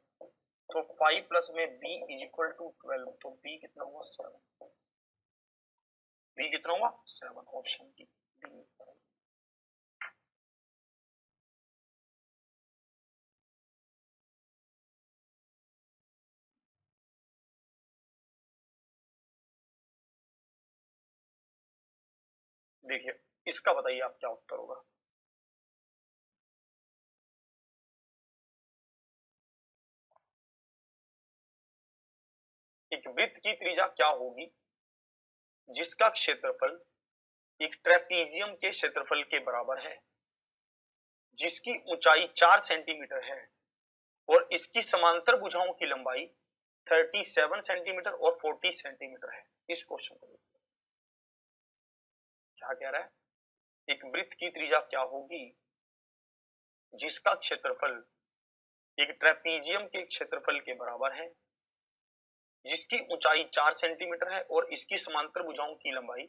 तो 5 प्लस में b इज इक्वल टू 12, तो b कितना हुआ? 7। b कितना हुआ? 7। ऑप्शन की बी। देखिए इसका बताइए आप क्या उत्तर होगा। एक वृत्त की त्रिज्या क्या होगी जिसका क्षेत्रफल एक ट्रेपीजियम के क्षेत्रफल के बराबर है, जिसकी ऊंचाई 4 सेंटीमीटर है और इसकी समांतर भुजाओं की लंबाई 37 सेंटीमीटर और 40 सेंटीमीटर है। इस क्वेश्चन को क्या कह रहा है? एक वृत्त की त्रिज्या क्या होगी जिसका क्षेत्रफल एक ट्रेपीजियम के क्षेत्रफल के बराबर है, जिसकी ऊंचाई 4 सेंटीमीटर है और इसकी समांतर भुजाओं की लंबाई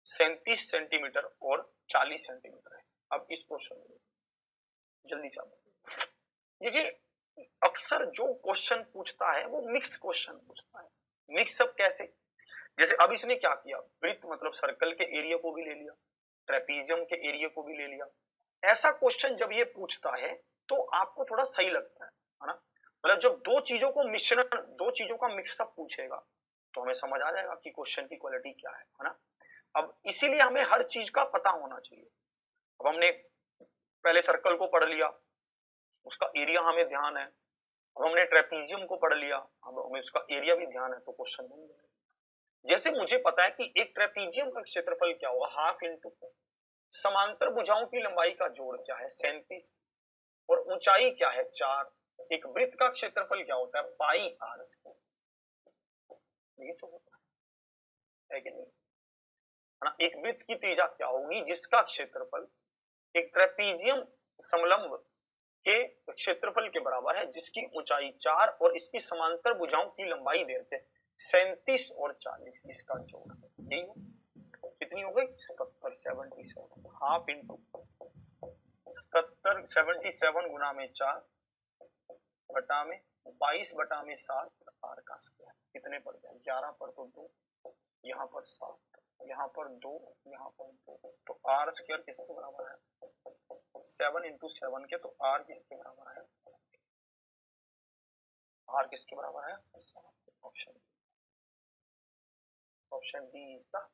37 सेंटीमीटर और 40 सेंटीमीटर है। अब इस क्वेश्चन में जल्दी से आप देखिए, अक्सर जो क्वेश्चन पूछता है वो मिक्स क्वेश्चन पूछता है। मिक्स अप कैसे? जैसे अब इसने क्या किया, वृत्त मतलब सर्कल के एरिया को भी ले लिया, ट्रेपीजियम के एरिया को भी ले लिया। ऐसा क्वेश्चन जब ये पूछता है तो आपको थोड़ा सही लगता है ना? मतलब जब दो चीजों को मिश्रण, दो चीजों का मिक्सअप पूछेगा तो हमें समझ आ जाएगा कि क्वेश्चन की क्वालिटी क्या है ना? अब इसीलिए हमें हर चीज का पता होना चाहिए। अब हमने पहले सर्कल को पढ़ लिया, उसका एरिया हमें ध्यान है। अब हमने ट्रेपीजियम को पढ़ लिया, अब हमें उसका एरिया भी ध्यान है, तो क्वेश्चन बन जाएगा। जैसे मुझे पता है कि एक ट्रेपीजियम का क्षेत्रफल क्या होगा? हाफ इंटू समांतर भुजाओं की लंबाई का जोड़ क्या है? 37, और ऊंचाई क्या है? 4। एक वृत्त का क्षेत्रफल क्या होता है? पाई आर स्क्वायर। ये तो होता है कि नहीं, है ना? एक वृत्त की त्रिज्या क्या होगी जिसका क्षेत्रफल एक ट्रेपीजियम समलंब के क्षेत्रफल के बराबर है, जिसकी ऊंचाई 4 और इसकी समांतर भुजाओं की लंबाई देते हैं 37 और 40, इसका जोड़। यही कितनी हो गई? 77, 77। हाफ इंटू 77, 77 गुना में 4 बटा में 22 बटा में 7 आर का स्क्वायर। कितने पर गया? 11 पर तो 2, यहाँ पर 7, यहाँ पर 2, यहाँ पर 2, तो आर स्क्वायर किसके बराबर है? 7 इंटू 7 के, तो आर किसके बराबर है? आर किसके बराबर है? Option, option D is the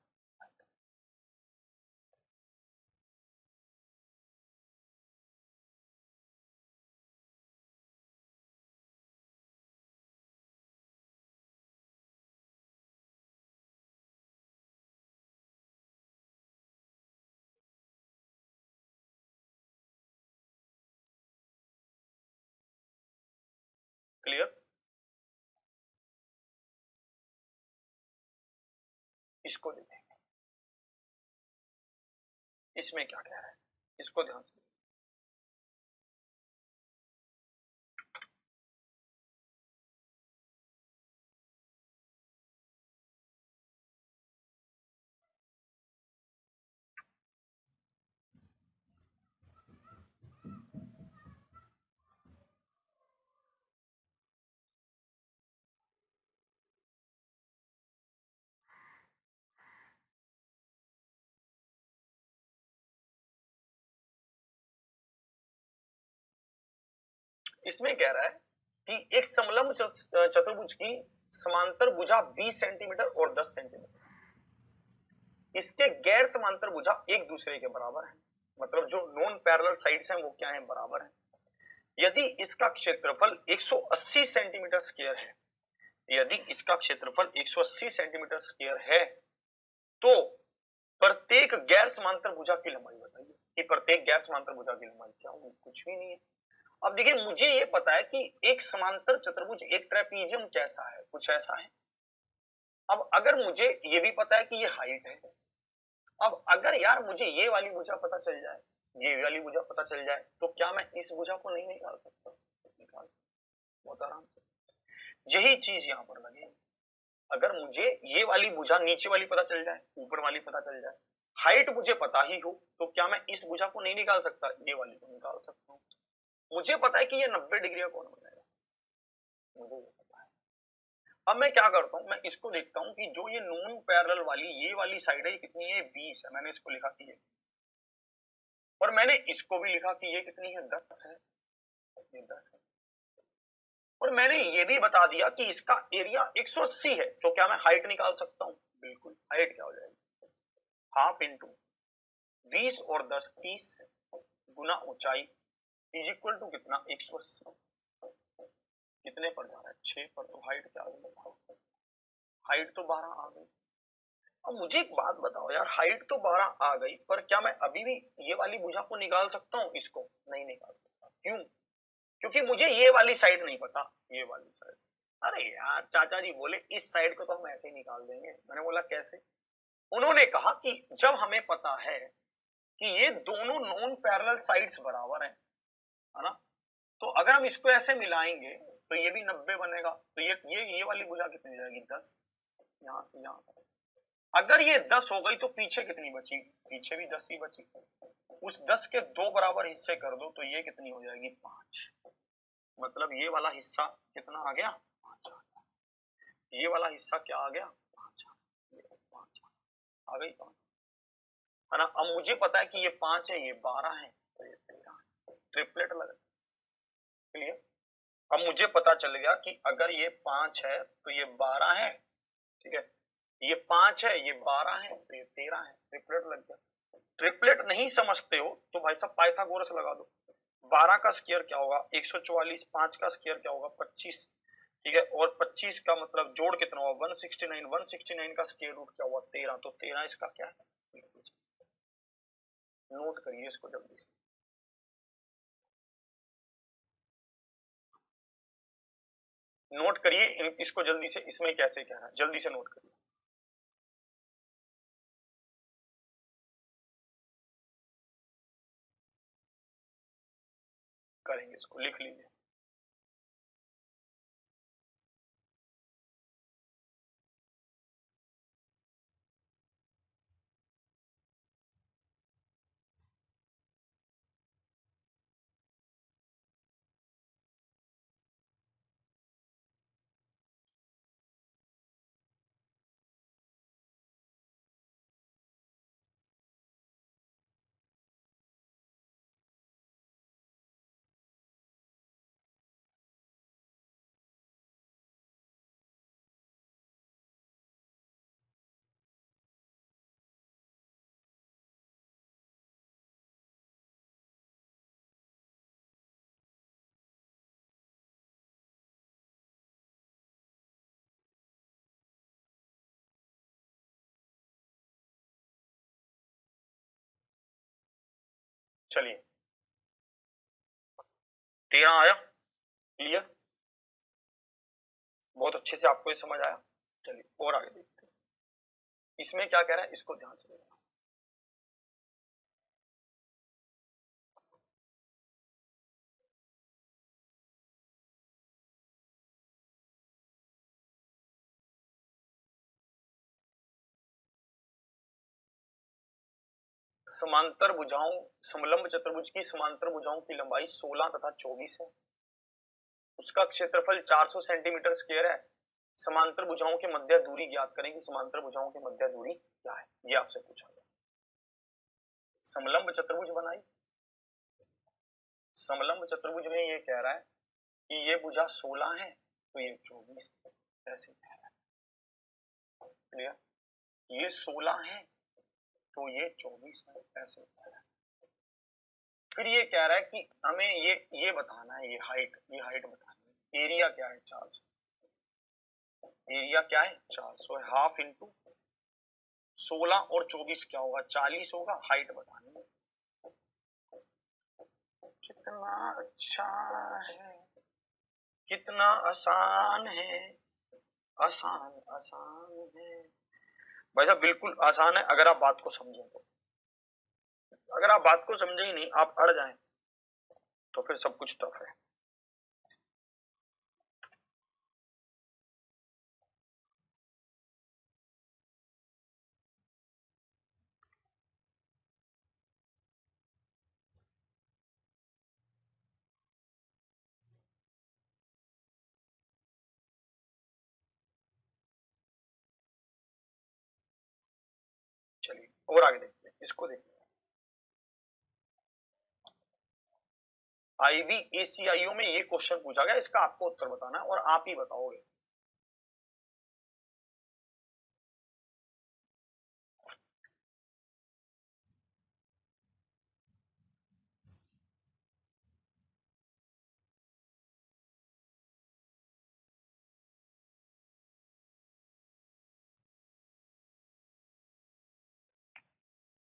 clear? इसको देखेंगे, इसमें क्या कह रहा है, इसको ध्यान से। इसमें कह रहा है कि एक समलंब चतुर्भुज की समांतर भुजा 20 सेंटीमीटर और 10 सेंटीमीटर, इसके गैर समांतर भुजा एक दूसरे के बराबर है, मतलब जो नॉन पैरेलल साइड्स हैं वो क्या है, बराबर है। यदि इसका क्षेत्रफल 180 सेंटीमीटर स्क्वायर है, यदि इसका क्षेत्रफल 180 सेंटीमीटर स्क्वायर है, तो प्रत्येक गैर समांतर भुजा की लंबाई बताइए कि प्रत्येक गैर समांतर भुजा की लंबाई क्या होगी, कुछ भी नहीं है। अब देखिए मुझे ये पता है कि एक समांतर चतुर्भुज एक ट्रेपीजियम कैसा है, कुछ ऐसा है। अब अगर मुझे ये भी पता है कि ये हाइट है, अब अगर यार मुझे ये वाली भुजा पता चल जाए, ये वाली भुजा पता चल जाए, तो क्या मैं इस भुजा को नहीं निकाल सकता? निकाल, बहुत आराम से। यही चीज यहां पर लगे, अगर मुझे ये वाली भुजा नीचे वाली पता चल जाए, ऊपर वाली पता चल जाए, हाइट मुझे पता ही हो, तो क्या मैं इस भुजा को नहीं निकाल सकता? ये वाली को निकाल सकता हूँ। मुझे पता है कि ये 90 डिग्री का कौन बनेगा, मुझे ये पता है। अब मैं क्या करता हूं, मैं इसको देखता हूं कि जो ये नॉन पैरेलल वाली ये वाली साइड है, ये कितनी है, 20 है, मैंने इसको लिखा कि ये, और मैंने इसको भी लिखा कि ये कितनी है, 10 है, ये 10 है, और मैंने ये भी बता दिया कि इसका एरिया 180 है, तो क्या मैं हाइट निकाल सकता हूं? बिल्कुल। हाइट क्या हो जाएगी, हाफ इंटू 20 और 10 30 गुना ऊंचाई इज इक्वल टू कितना, 180। कितने पर जा रहा है, 6 पर, तो हाइट क्या आ गई, हाइट तो 12 आ गई। अब मुझे एक बात बताओ यार, हाइट तो 12 आ गई, पर क्या मैं अभी भी ये वाली भुजा को निकाल सकता हूँ? इसको नहीं निकाल सकता। क्यों? क्योंकि मुझे ये वाली साइड नहीं पता, ये वाली साइड। अरे यार चाचा जी बोले इस साइड को तो हम ऐसे ही निकाल देंगे। मैंने बोला कैसे? उन्होंने कहा कि जब हमें पता है कि ये दोनों नॉन पैरेलल साइड्स बराबर हैं, है ना, तो अगर हम इसको ऐसे मिलाएंगे तो ये भी 90 बनेगा, तो ये वाली भुजा कितनी जाएगी, 10, यहां से यहां तक। अगर ये 10 हो गई तो पीछे कितनी बची, पीछे भी 10 ही बची। उस 10 के 2 बराबर हिस्से कर दो तो ये कितनी हो जाएगी, 5। मतलब ये वाला हिस्सा कितना आ गया, 5 आ गया। ये वाला हिस्सा क्या आ गया, 5 आ गई, 5, है ना। अब मुझे पता है कि ये 5 है, ये 12 है, तो ये 13 है, ट्रिपलेट लगा। क्लियर? अब मुझे पता चल गया कि अगर ये 5 है तो ये 12 है, ठीक है, ये 5 है, ये 12 है, तो ये 13 है, ट्रिपलेट लग गया। ट्रिपलेट नहीं समझते हो तो भाई साहब पाइथागोरस लगा दो। 12 का स्क्वायर क्या होगा, 144, 5 का स्क्वायर क्या होगा, 25, ठीक है, और 25 का मतलब जोड़ कितना हुआ, 169, 169 का स्क्वायर रूट क्या हुआ, 13, तो 13 इसका क्या है, नोट करिए इसको जल्दी से। नोट करिए इसको जल्दी से, इसमें कैसे क्या है, जल्दी से नोट करिए। करेंगे इसको, लिख लीजिए। चलिए 13 आया, क्लियर। बहुत अच्छे से आपको ये समझ आया। चलिए और आगे देखते हैं, इसमें क्या कह रहा है, इसको ध्यान से देखना। समांतर भुजाओं, समलंब चतुर्भुज की समांतर भुजाओं की लंबाई 16 तथा 24 है, उसका क्षेत्रफल 400 सेंटीमीटर स्क्वायर है। समांतर भुजाओं के मध्य दूरी ज्ञात करें कि समांतर भुजाओं की मध्य दूरी क्या है, ये आपसे पूछा गया। समलंब चतुर्भुज बनाई, समलंब चतुर्भुज में ये कह रहा है कि ये भुजा 16 है तो ये 24 ऐसे कह रहा है, क्लियर? ये 16 है तो ये 24 है ऐसे कह रहा है। फिर ये कह रहा है कि हमें ये बताना है, ये हाइट बतानी है। एरिया क्या है, 400, एरिया क्या है 400 है, हाफ इंटू 16 और 24 क्या होगा, 40 होगा। हाइट बतानी है। कितना अच्छा है, कितना आसान है, आसान आसान है भाई साहब, बिल्कुल आसान है अगर आप बात को समझें तो। अगर आप बात को समझे ही नहीं, आप अड़ जाएं तो फिर सब कुछ टफ है। चलिए और आगे देखते हैं, इसको देखते हैं। IBACIO में ये क्वेश्चन पूछा गया, इसका आपको उत्तर बताना है और आप ही बताओगे।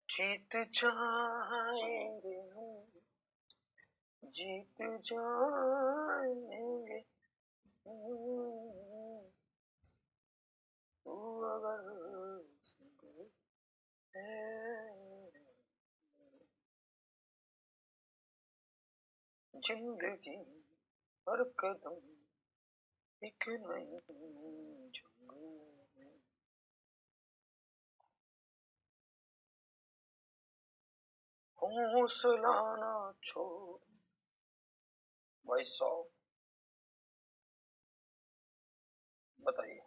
जीत जाएंगे हम, जीत जाएंगे तू अगर जिंदगी हर कदम एक नई जंग में। हौसला ना छोड़ भाई साहब, बताइए।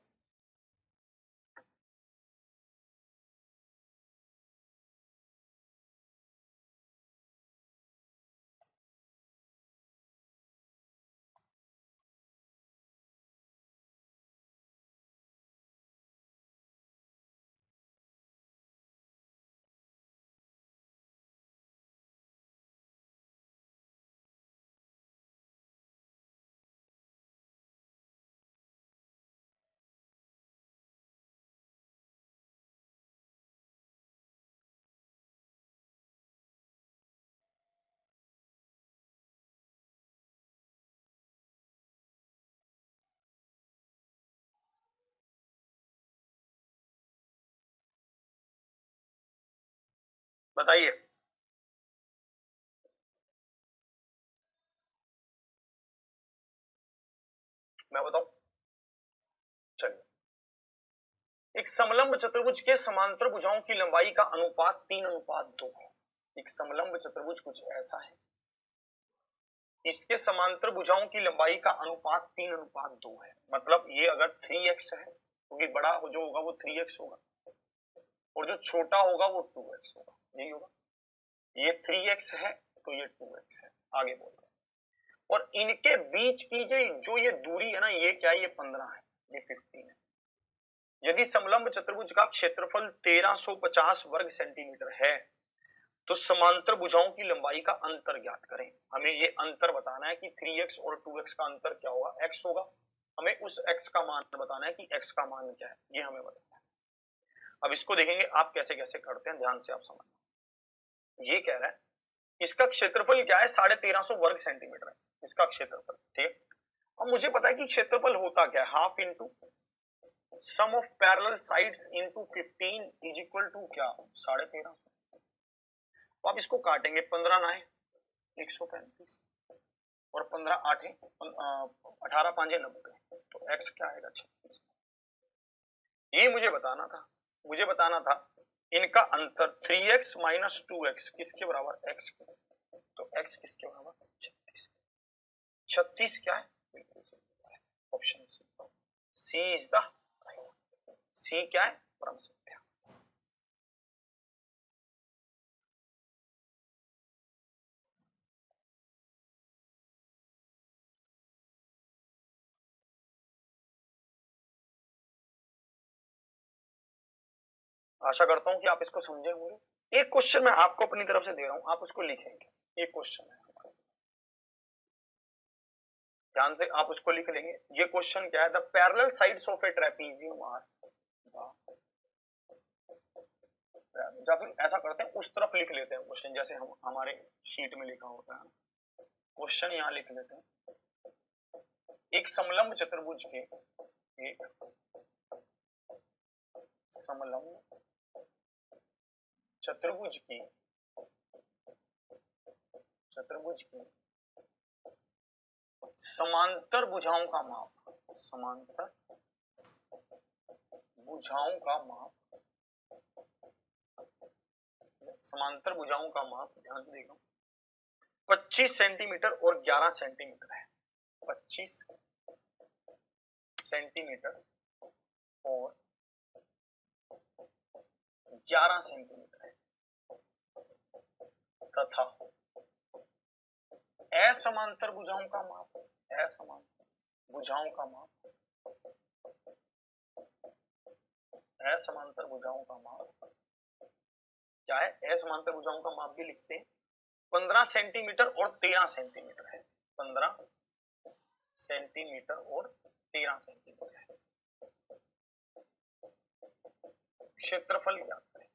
बताइए, मैं बताऊं? चलिए, एक समलंब चतुर्भुज के समांतर भुजाओं की लंबाई का अनुपात 3:2 है। एक समलंब चतुर्भुज कुछ ऐसा है, इसके समांतर भुजाओं की लंबाई का अनुपात 3:2 है। मतलब ये अगर 3x है तो बड़ा जो होगा वो 3x होगा और जो छोटा होगा वो 2x होगा, यही होगा। ये 3x है तो ये 2x है। आगे बोल रहे हैं, और इनके बीच की जो ये दूरी है ना, ये क्या है, ये 15 है, ये 15 है। यदि समलंब चतुर्भुज का क्षेत्रफल 1350 वर्ग सेंटीमीटर है तो समांतर भुजाओं की लंबाई का अंतर ज्ञात करें। हमें ये अंतर बताना है कि 3x और 2x का अंतर क्या होगा, x होगा। हमें उस x का मान बताना है कि x का मान क्या है, ये हमें बताना है। अब इसको देखेंगे आप कैसे कैसे करते हैं, ध्यान से आप समझ। ये कह रहा है इसका क्षेत्रफल क्या है, 1350 वर्ग सेंटीमीटर है इसका क्षेत्रफल, ठीक है। अब मुझे पता है कि क्षेत्रफल होता क्या है, half into sum of parallel sides into 15 is equal to क्या, 13.5। तो आप इसको काटेंगे, 15 9 135 और 15 8 18 5 90, तो x क्या आएगा 36। ये मुझे बताना था, इनका अंतर 3x माइनस 2x किसके बराबर, x के, तो x किसके बराबर 36। 36 क्या है, ऑप्शन सी इज द, सी क्या है, परम सत्य। आशा करता हूं कि आप इसको समझे होंगे। एक क्वेश्चन मैं आपको अपनी तरफ से दे रहा हूं, आप उसको लिखेंगे। एक क्वेश्चन है, ध्यान से आप उसको लिख लेंगे। ये क्वेश्चन क्या है, the parallel sides of a trapezium are, या फिर ऐसा करते हैं उस तरफ लिख लेते हैं क्वेश्चन, जैसे हम हमारे शीट में लिखा होता है। क्वेश्चन यहां लिख लेते हैं, एक समलंब चतुर्भुज के, एक समलंब चतुर्भुज की समांतर भुजाओं का माप, समांतर भुजाओं का माप, समांतर भुजाओं का माप, ध्यान से देखो, 25 सेंटीमीटर और 11 सेंटीमीटर है। 25 सेंटीमीटर और 11 सेंटीमीटर है, तथा असमांतर भुजाओं का माप, असमांतर भुजाओं का माप, असमांतर भुजाओं का माप क्या है, असमांतर भुजाओं का माप भी लिखते हैं, 15 सेंटीमीटर और 13 सेंटीमीटर है। 15 सेंटीमीटर और 13 सेंटीमीटर है। क्षेत्रफल ज्ञात करें।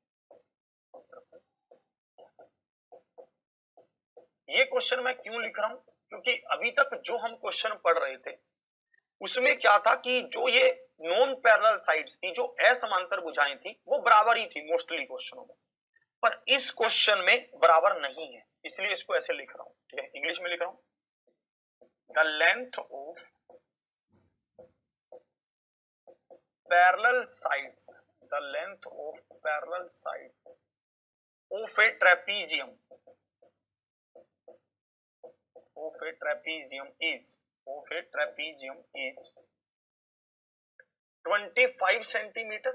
ये क्वेश्चन मैं क्यों लिख रहा हूं, क्योंकि अभी तक जो हम क्वेश्चन पढ़ रहे थे उसमें क्या था कि जो ये नॉन पैरेलल साइड्स थी, जो असमांतर भुजाएं थी, वो बराबर ही थी मोस्टली क्वेश्चनों में, पर इस क्वेश्चन में बराबर नहीं है, इसलिए इसको ऐसे लिख रहा हूं। ठीक है, इंग्लिश में लिख रहा हूं, the length of parallel sides, the length of parallel sides of a trapezium, of a trapezium is 25 centimeter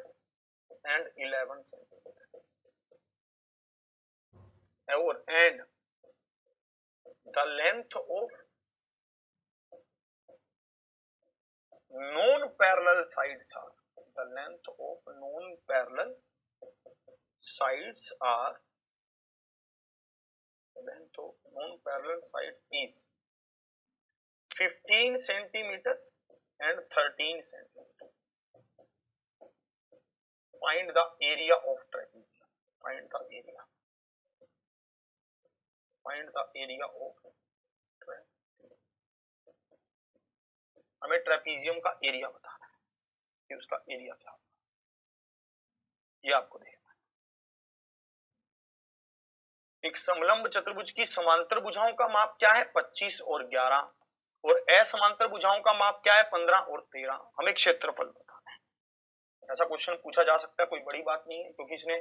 and 11 centimeter, and the length of non-parallel sides are, the length of non-parallel sides are, length of non-parallel side is 15 centimeter and 13 centimeter. Find the area of trapezium. Find the area of trapezium. हमें trapezium का area बताना है कि उसका area क्या होगा, ये आपको देखना है। एक समलंब चतुर्भुज की समांतर भुजाओं का माप क्या है, 25 और 11, और असमांतर भुजाओं का माप क्या है, 15 और 13। हमें क्षेत्रफल बताना है। ऐसा क्वेश्चन पूछा जा सकता है, कोई बड़ी बात नहीं है, क्योंकि इसने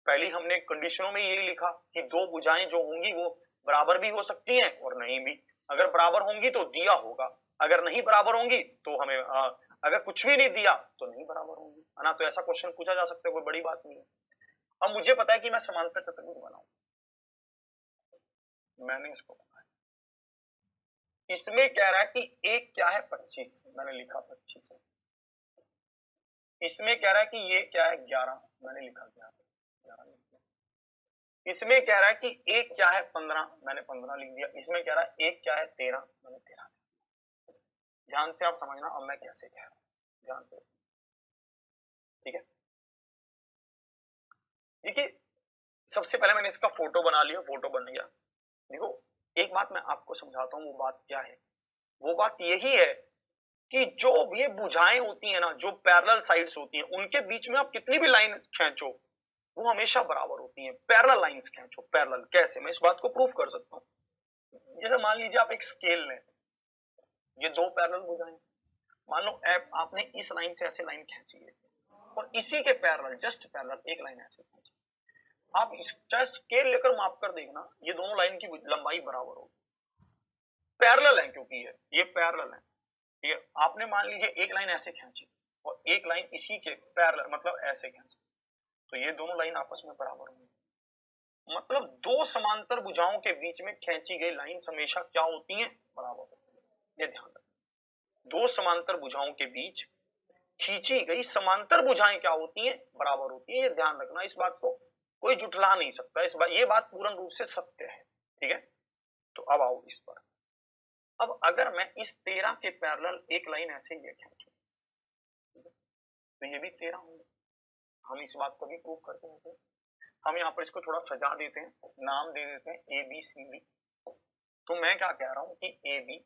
पहले हमने कंडीशनों में यही लिखा कि दो भुजाएं जो होंगी वो बराबर भी हो सकती हैं और नहीं भी। अगर बराबर होंगी तो दिया होगा, अगर नहीं बराबर होंगी तो हमें अगर कुछ भी नहीं दिया तो नहीं बराबर होंगी, है ना। तो ऐसा क्वेश्चन पूछा जा सकता है, कोई बड़ी बात नहीं है। अब मुझे पता है कि मैं समांतर चतुर्भुज बनाऊं, मैंने इसको बनाया, इसमें कह रहा है कि एक क्या है 25, मैंने लिखा 25 है। इसमें कह रहा है कि ये क्या है 11, मैंने लिखा 11। इसमें कह रहा है कि एक क्या है 15, मैंने 15 लिख दिया। इसमें कह रहा है एक क्या है 13, मैंने 13। ध्यान से आप समझना अब मैं कैसे कह रहा हूं, ध्यान से, ठीक है। देखिए सबसे पहले मैंने इसका फोटो बना लिया, फोटो बन गया। देखो एक बात मैं आपको समझाता हूँ, वो बात क्या है, वो बात यही है कि जो ये भुजाएं होती है ना, जो पैरेलल साइड्स होती हैं, उनके बीच में आप कितनी भी लाइन खींचो वो हमेशा बराबर होती हैं। पैरेलल लाइंस खींचो, पैरेलल कैसे, मैं इस बात को प्रूफ कर सकता हूं। जैसे मान लीजिए आप एक स्केल लें, ये दो पैरेलल भुजाएं, मान लो आपने इस लाइन से ऐसे लाइन खींची है और इसी के पैरेलल, जस्ट पैरेलल एक लाइन ऐसे खींची। आप चाहे स्केल लेकर माप कर देखना, ये दोनों लाइन की लंबाई बराबर होगी, पैरेलल है, क्योंकि ये पैरेलल है। ठीक है, आपने मान लीजिए एक लाइन ऐसे खींची और एक लाइन इसी के पैरेलल, मतलब ऐसे खींची, तो ये दोनों लाइन आपस में बराबर होंगी। मतलब दो समांतर भुजाओं के बीच में खींची गई लाइन हमेशा क्या होती है, बराबर होती है। ये ध्यान रखना, दो समांतर भुजाओं के बीच खींची गई समांतर भुजाएं क्या होती हैं, बराबर होती है। ये ध्यान रखना, इस बात को कोई जुटला नहीं सकता, इस बात, ये बात पूर्ण रूप से सत्य है। ठीक है, तो अब आओ इस पर। अब अगर मैं इस 13 के पैरेलल एक लाइन ऐसे ही खींचूं तो ये भी 13 होंगे। हम इस बात को भी प्रूव करते हैं। हम यहाँ पर इसको थोड़ा सजा देते हैं, नाम दे देते हैं ए बी सी डी। तो मैं क्या कह रहा हूं कि ए बी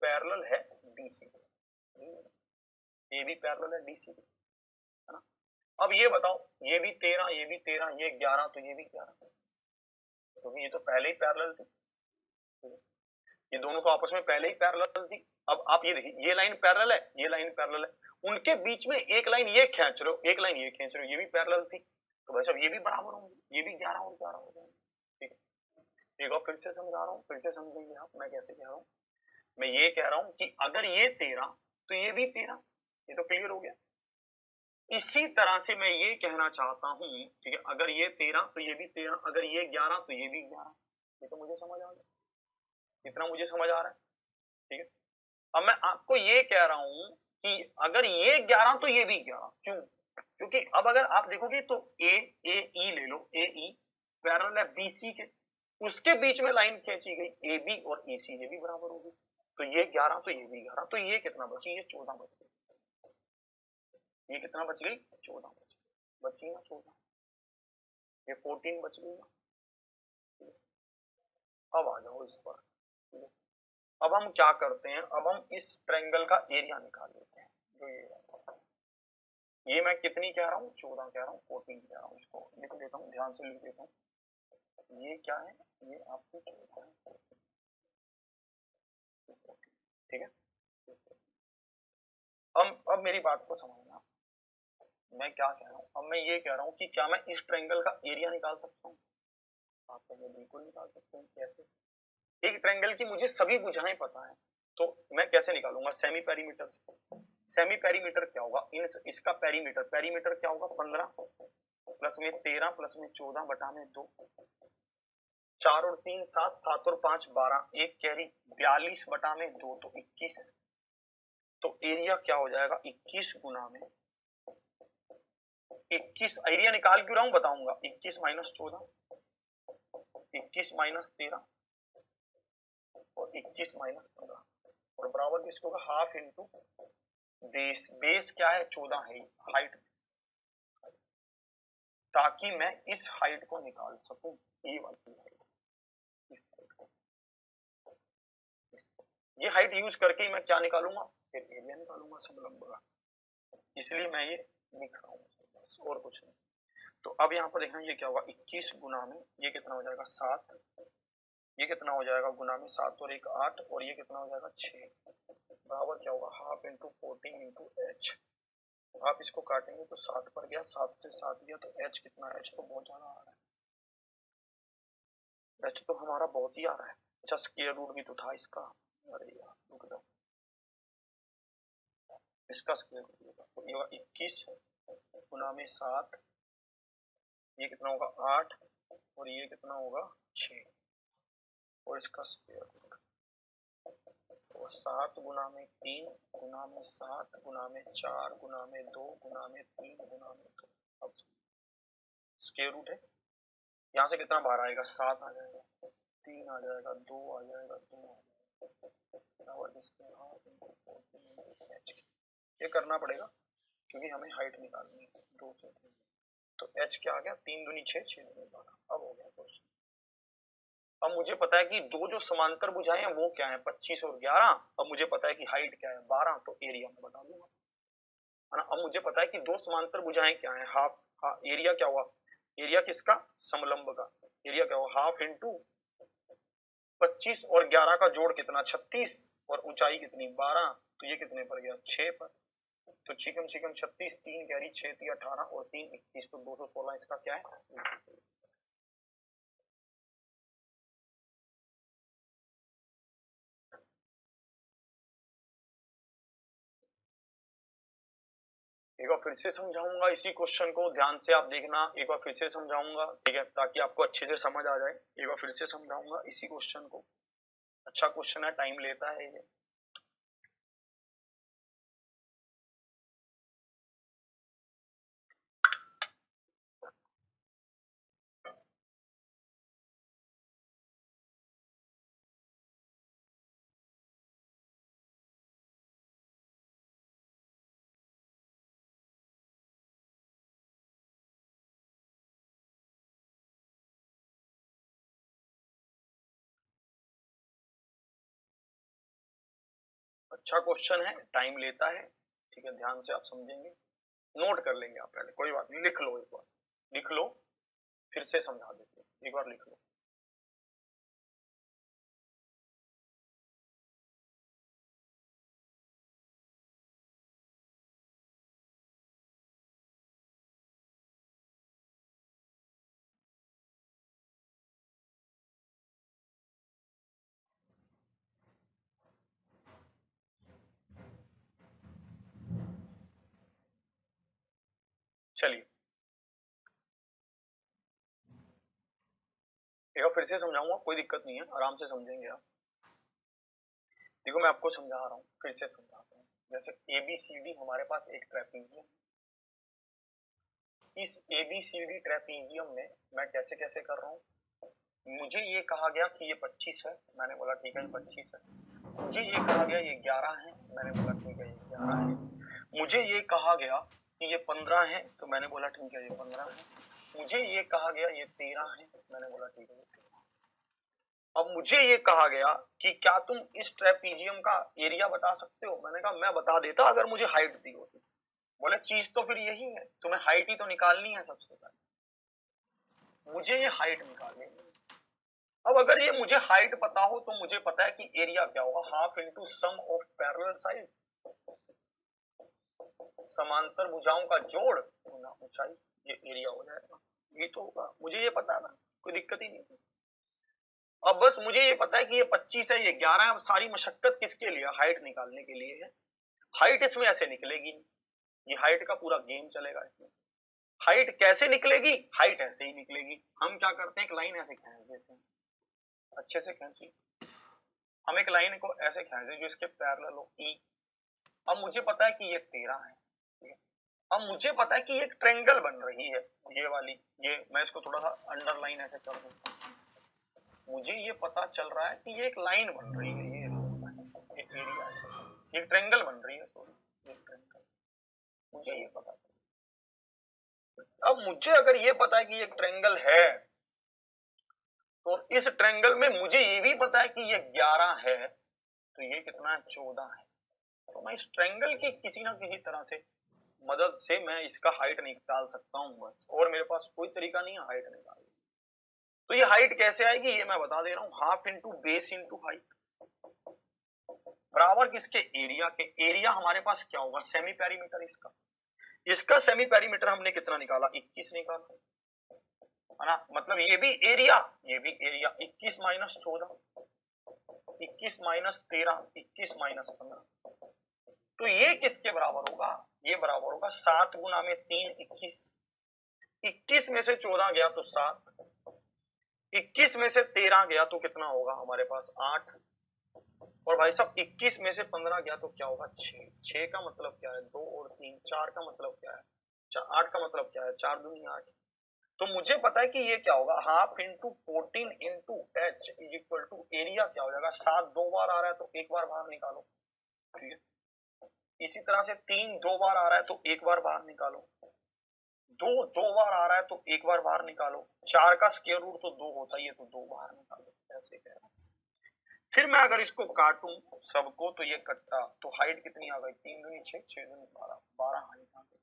पैरेलल है D C, A B parallel है डी सी, है ना। अब ये बताओ, ये भी 13, ये भी 13, ये 11, तो ये भी 11, क्योंकि ये तो पहले ही पैरेलल थी, ये दोनों तो आपस में पहले ही पैरेलल थी। अब आप ये देखिए, ये लाइन पैरेलल है, ये लाइन पैरेलल है, उनके बीच में एक लाइन ये खींच रहे हो, एक लाइन ये खींच रहे हो, ये भी पैरेलल थी, तो भाई साहब ये भी बराबर होंगे, ये भी 11 और 11 हो जाएंगे। ठीक है, एक बार फिर से समझा रहा हूँ, फिर से समझेंगे आप मैं कैसे कह रहा हूँ। मैं ये कह रहा हूँ कि अगर ये 13 तो ये भी 13, ये तो क्लियर हो गया। इसी तरह से मैं ये कहना चाहता हूं, ठीक है, अगर ये 13 तो ये भी 13, अगर ये 11 तो ये भी 11। ये तो मुझे समझ आ गया, इतना मुझे समझ आ रहा है। ठीक है, अब मैं आपको ये कह रहा हूं कि अगर ये 11 तो ये भी 11, क्यों? क्योंकि अब अगर आप देखोगे तो ए ई ले लो, ए ई पैरेलल है बी सी के, उसके बीच में लाइन खींची गई ए बी और ई सी, ये भी बराबर होगी, तो ये 11 तो ये भी 11, तो ये कितना बची, ये 14 बच गई। ये कितना बच गई, 14 बची ना, 14, ये 14 बच गई ना। अब आ जाओ इस पर। अब हम क्या करते हैं, अब हम इस ट्रायंगल का एरिया निकाल लेते हैं। जो ये मैं कितनी कह रहा हूँ, 14 कह रहा हूँ, 14 कह रहा हूँ, इसको लिख देता हूँ, ध्यान से लिख देता हूँ। ये क्या है, ये आपकी 14 है, ठीक है। अब मेरी बात को समझना, मैं क्या कह रहा हूँ। अब मैं ये कह रहा हूँ कि क्या मैं इस ट्रायंगल का एरिया निकाल सकता हूँ? आप कहेंगे बिल्कुल निकाल सकते हैं। कैसे? एक ट्रायंगल की मुझे सभी भुजाएं पता है, तो मैं कैसे निकालूंगा, सेमी पेरीमीटर से। सेमी पेरीमीटर क्या होगा, इसका पेरीमीटर, पेरीमीटर क्या होगा, 15 प्लस में 13 प्लस में 14 बटा में 2, 4 और 3 7, 7 और 5 12, एक कैरी 42 बटा में 2, तो 21। तो एरिया क्या हो जाएगा, 21 गुना में 21। एरिया निकाल क्यों रहा हूं बताऊंगा। 21 माइनस 14, 21 माइनस 13 और 21 माइनस 15, और बराबर किसको होगा, हाफ इंटू बेस। बेस क्या है, 14 है हाइट, ताकि मैं इस हाइट को निकाल सकूं, ये वाली हाइट, इस हाइट को, ये हाइट यूज करके मैं क्या निकालूंगा, फिर एरिया निकालूंगा समलंब का। इसलिए मैं ये लिख रहा हूँ और कुछ नहीं। तो अब यहाँ पर देखना, ये क्या होगा, 21 गुना में ये कितना हो जाएगा 7, ये कितना हो जाएगा गुना में 7 और 1 8, और ये कितना हो जाएगा 6, बराबर क्या होगा, हाफ इंटू 14 इंटू एच। आप इसको काटेंगे तो 7 पर गया, 7 से 7 गया, तो एच कितना, एच तो बहुत ज्यादा आ रहा है, एच तो हमारा बहुत ही आ रहा है। अच्छा, स्क्वायर रूट भी तो था इसका, अरे यार रुक जाओ, इसका स्क्वायर रूट तो ये होगा 21 गुना में 7, ये कितना होगा 8, और ये कितना होगा 6, और इसका स्क्वायर रूट, तो 7 गुना में 3 गुना में 7 गुना में 4 गुना में 2 गुना में 3 गुना में 2। अब स्क्वायर रूट है, यहाँ से कितना बाहर आएगा, 7 आ जाएगा, 3 आ जाएगा, 2 आ जाएगा, 2 आ जाएगा। ये करना पड़ेगा क्योंकि हमें हाइट निकालनी है 2 से 3, तो h क्या आ गया, 3 दूनी 6, 6 दूनी 12। अब हो गया क्वेश्चन। अब अब मुझे पता है कि दो जो समांतर भुजाएं हैं वो क्या है, 25 और 11। अब मुझे पता है कि हाइट क्या है, 12, तो एरिया में बता दूंगा, है ना। अब मुझे पता है कि दो समांतर भुजाएं क्या है, हाफ, एरिया क्या हुआ, एरिया किसका, समलंब का, एरिया क्या हुआ, हाफ इंटू 25 और 11 का जोड़ कितना, 36, और ऊंचाई कितनी, 12, तो ये कितने पर गया, 6 पर। तो चिकन 36, 3 कैरी 6 3 18 और 3 21, तो 216 इसका क्या है। एक बार फिर से समझाऊंगा इसी क्वेश्चन को, ध्यान से आप देखना, एक बार फिर से समझाऊंगा, ठीक है, ताकि आपको अच्छे से समझ आ जाए। एक बार फिर से समझाऊंगा इसी क्वेश्चन को, अच्छा क्वेश्चन है, टाइम लेता है ये। अच्छा क्वेश्चन है, टाइम लेता है, ठीक है, ध्यान से आप समझेंगे, नोट कर लेंगे आप पहले, कोई बात नहीं, लिख लो, एक बार लिख लो, फिर से समझा देते हैं, एक बार लिख लो। चलिए एक बार फिर से समझाऊंगा, कोई दिक्कत नहीं है, आराम से समझेंगे आप। देखो मैं आपको समझा रहा हूँ, फिर से समझाता हूँ। जैसे ABCD हमारे पास एक ट्रेपीजियम, इस ABCD ट्रेपीजियम में मैं कैसे कैसे कर रहा हूँ, मुझे ये कहा गया कि ये 25 है, मैंने बोला ठीक है ये 25 है। मुझे ये कहा गया ये 11 है, मैंने बोला ठीक है ये 11 है। मुझे ये कहा गया कि ये 15 है, तो मैंने बोला ठीक है ये 15 है। मुझे ये कहा गया ये 13 है, मैंने बोला ठीक है ये 13। अब मुझे ये कहा गया कि क्या तुम इस ट्रेपीजियम का एरिया बता सकते हो, मैंने कहा मैं बता देता अगर मुझे हाइट दी होती। बोले चीज तो फिर यही है, तुम्हें हाइट ही तो निकालनी है सबसे पहले, मुझे ये हाइट निकालनी है। अब अगर ये मुझे हाइट पता हो तो मुझे पता है कि एरिया क्या होगा, half into sum of parallel side, समांतर भुजाओं का जोड़ गुना ऊंचाई, ये एरिया हो जाएगा, ये तो होगा, मुझे ये पता ना, कोई दिक्कत ही नहीं। अब बस मुझे ये पता है कि ये 25 है, ये 11 है। अब सारी मशक्कत किसके लिए, हाइट निकालने के लिए है। हाइट इसमें ऐसे निकलेगी, ये हाइट का पूरा गेम चलेगा इसमें। हाइट कैसे निकलेगी, हाइट ऐसे ही निकलेगी। हम क्या करते हैं, एक लाइन ऐसे खींच देते हैं, अच्छे से खींची, हम एक लाइन को ऐसे खींच दें जो इसके पैरेलल हो, ई। अब मुझे पता है कि ये 13 है, ठीक है। अब मुझे पता है कि एक ट्रायंगल बन रही है, ये वाली, ये मैं इसको थोड़ा सा अंडरलाइन ऐसे कर दूं, मुझे ये पता चल रहा है कि ये एक लाइन बन रही है, ये एरिया है, एक ट्रायंगल बन रही है, सॉरी एक ट्रायंगल, मुझे ये पता है। अब मुझे अगर ये पता है कि एक ट्रायंगल है, तो इस ट्रायंगल में मुझे ये भी पता है कि ये 11 है, तो ये कितना है, 14 है। तो मैं इस ट्रायंगल की किसी ना किसी तरह से मदद से मैं इसका हाइट निकाल सकता हूं बस, और मेरे पास कोई तरीका नहीं है हाइट निकालने। तो ये हाइट कैसे आएगी ये मैं बता दे रहा हूं, half into base into height बराबर किसके, एरिया के। एरिया हमारे पास क्या होगा, सेमी पेरीमीटर इसका। इसका सेमी पेरीमीटर हमने कितना निकाला, 21 निकाला, है ना। मतलब ये भी एरिया, ये भी एरिया, 21 माइनस 14, 21 माइनस 13, 21 माइनस 15, तो ये किसके बराबर होगा, ये बराबर होगा 7 गुना में 3 21, 21 में से 14 गया तो 7, 21 में से 13 गया तो कितना होगा हमारे पास 8, और भाई साहब 21 में से 15 गया तो क्या होगा 6। 6 का मतलब क्या है 2 और 3, 4 का मतलब क्या है 8 का मतलब क्या है 4 दूनी 8। तो मुझे पता है कि ये क्या होगा, half into 14 into H is equal to area क्या हो जाएगा, 7 2 बार आ रहा है तो एक बार बाहर निकालो, ठीक है। इसी तरह से 3 2 बार आ रहा है तो एक बार बाहर निकालो, दो दो बार आ रहा है तो एक बार बाहर निकालो, 4 का स्क्वायर रूट तो 2 होता ही है, तो 2 बाहर निकालो, ऐसे कह रहा हूं। फिर मैं अगर इसको काटूं सबको तो ये कट्टा, तो हाइट कितनी आ गई, 3 दूनी 6, 6 दूनी 12, 12 हाइट आ गई।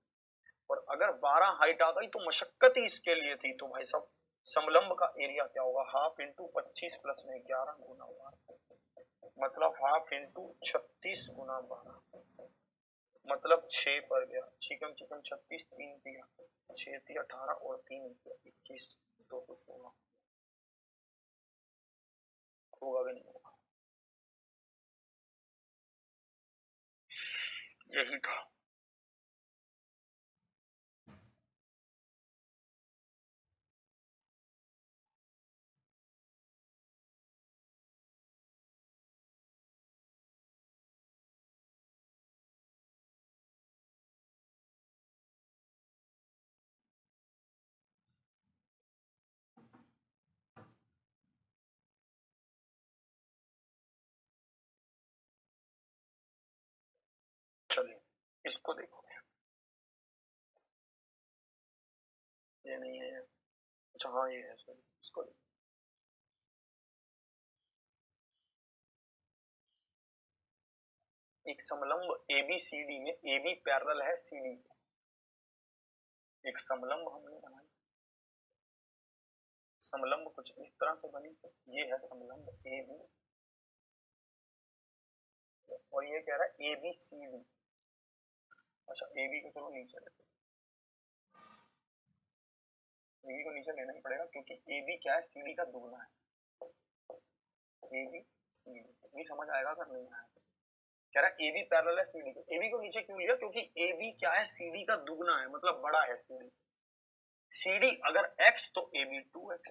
और अगर 12 हाइट आ गई तो मशक्कत ही इसके लिए थी, तो भाई साहब समलंब का एरिया क्या होगा, हाफ इंटू 25 प्लस में 11 गुना 12, मतलब हाफ इंटू 36 गुना 12, मतलब 6 पर गया, चिकन चिकन 36, 3 दिया 6 थी 18 और 3 21, 2 को 16 होगा भी नहीं होगा, यही था। चलिए इसको देखो, ये नहीं है, अच्छा हाँ ये है, सॉरी इसको देखो। एक समलंब ABCD में AB पैरेलल है CD, एक समलंब हमने बनाई, समलंब कुछ इस तरह से बनी, ये है समलंब AB और ये कह रहा है ABCD। अच्छा AB को चलो नीचे लेते, AB को नीचे लेना ही पड़ेगा क्योंकि AB क्या है, CD का दुगना है, ABCD भी समझ आएगा अगर नहीं आया। कह रहा है AB पैरेलल है CD को, AB को नीचे क्यों लिया, क्योंकि AB क्या है, CD का दुगना है, मतलब बड़ा है CD। CD अगर X तो AB 2X,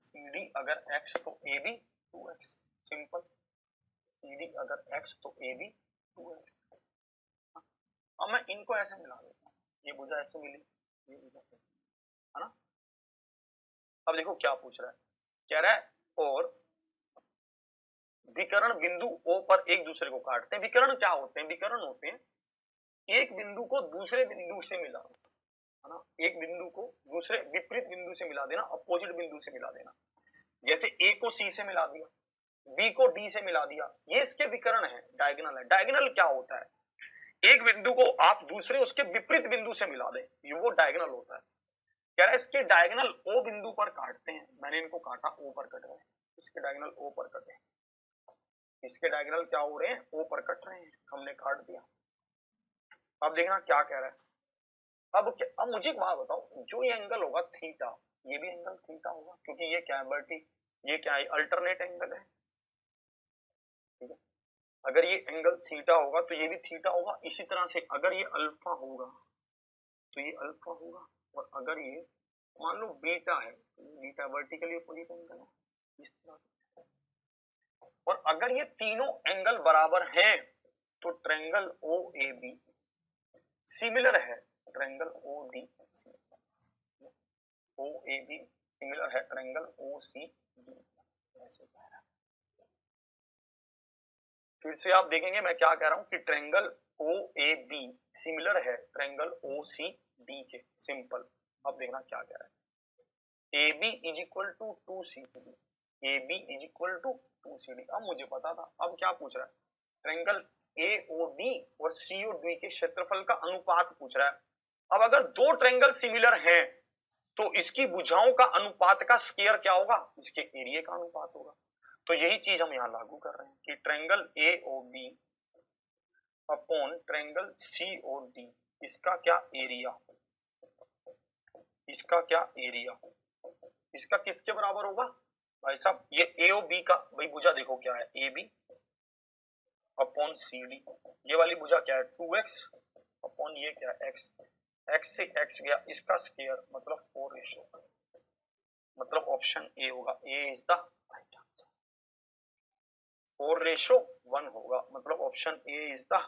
CD अगर X तो AB 2X, सिंपल। CD अगर X तो AB 2X। अब मैं इनको ऐसे मिला देता हूँ, ये भुजा ऐसे मिली, ये भुजा है ना। अब देखो क्या पूछ रहा है, कह रहा है और विकर्ण बिंदु O पर एक दूसरे को काटते हैं। विकर्ण क्या होते हैं, विकर्ण होते हैं एक बिंदु को दूसरे बिंदु से मिला, है ना, एक बिंदु को दूसरे विपरीत बिंदु से मिला देना, अपोजिट बिंदु से मिला देना। जैसे A को C से मिला दिया, B को D से मिला दिया, ये इसके विकर्ण है, डायगोनल है। डायगोनल क्या होता है, एक बिंदु को आप दूसरे उसके विपरीत बिंदु से मिला दें, ये वो डायगोनल होता है। कह रहा है इसके डायगोनल O बिंदु पर काटते हैं, मैंने इनको काटा O पर कट रहे हैं, इसके डायगोनल O पर कटे, इसके डायगोनल क्या हो रहे हैं, O पर कट रहे हैं, हमने काट दिया। अब देखना क्या कह रहा है, अब मुझे एक बात बताओ, जो ये एंगल होगा थीटा, ये भी एंगल थीटा होगा, क्योंकि ये क्या है वर्टी, ये क्या है अल्टरनेट एंगल है, ठीक है। अगर ये एंगल थीटा होगा तो ये भी थीटा होगा, इसी तरह से अगर ये अल्फा होगा तो ये अल्फा होगा, और अगर ये मान लो बीटा है तो बीटा वर्टिकली अपोजिट एंगल है, इस तरह से। और अगर ये तीनों एंगल बराबर हैं तो ट्रायंगल OAB सिमिलर है ट्रायंगल OD, OAB सिमिलर है ट्रायंगल OCD, ऐसे कह रहा है। फिर से आप देखेंगे मैं क्या कह रहा हूं कि ट्रायंगल OAB सिमिलर है ट्रायंगल OCD के, सिंपल। अब देखना क्या कह रहा है, AB is equal to 2CD, AB is equal to 2CD। अब मुझे पता था, अब क्या पूछ रहा है, ट्रायंगल AOD और COD के क्षेत्रफल का अनुपात पूछ रहा है। अब अगर दो ट्रायंगल सिमिलर हैं तो इसकी भुजाओं का अनुपात का स्क्वायर क्या होगा, इसके एरिया का अनुपात होगा। तो यही चीज हम यहाँ लागू कर रहे हैं कि triangle AOB upon triangle COD, इसका क्या एरिया, इसका क्या एरिया, इसका किसके बराबर होगा भाई साहब, ये AOB का भाई भुजा देखो क्या है, AB अपॉन CD, ये वाली भुजा क्या है 2x अपॉन ये क्या है x, x से x गया, इसका स्क्वायर मतलब 4 रेशो, मतलब ऑप्शन ए होगा, ए इज द राइट आंसर। 4:1 होगा, मतलब ऑप्शन ए इज द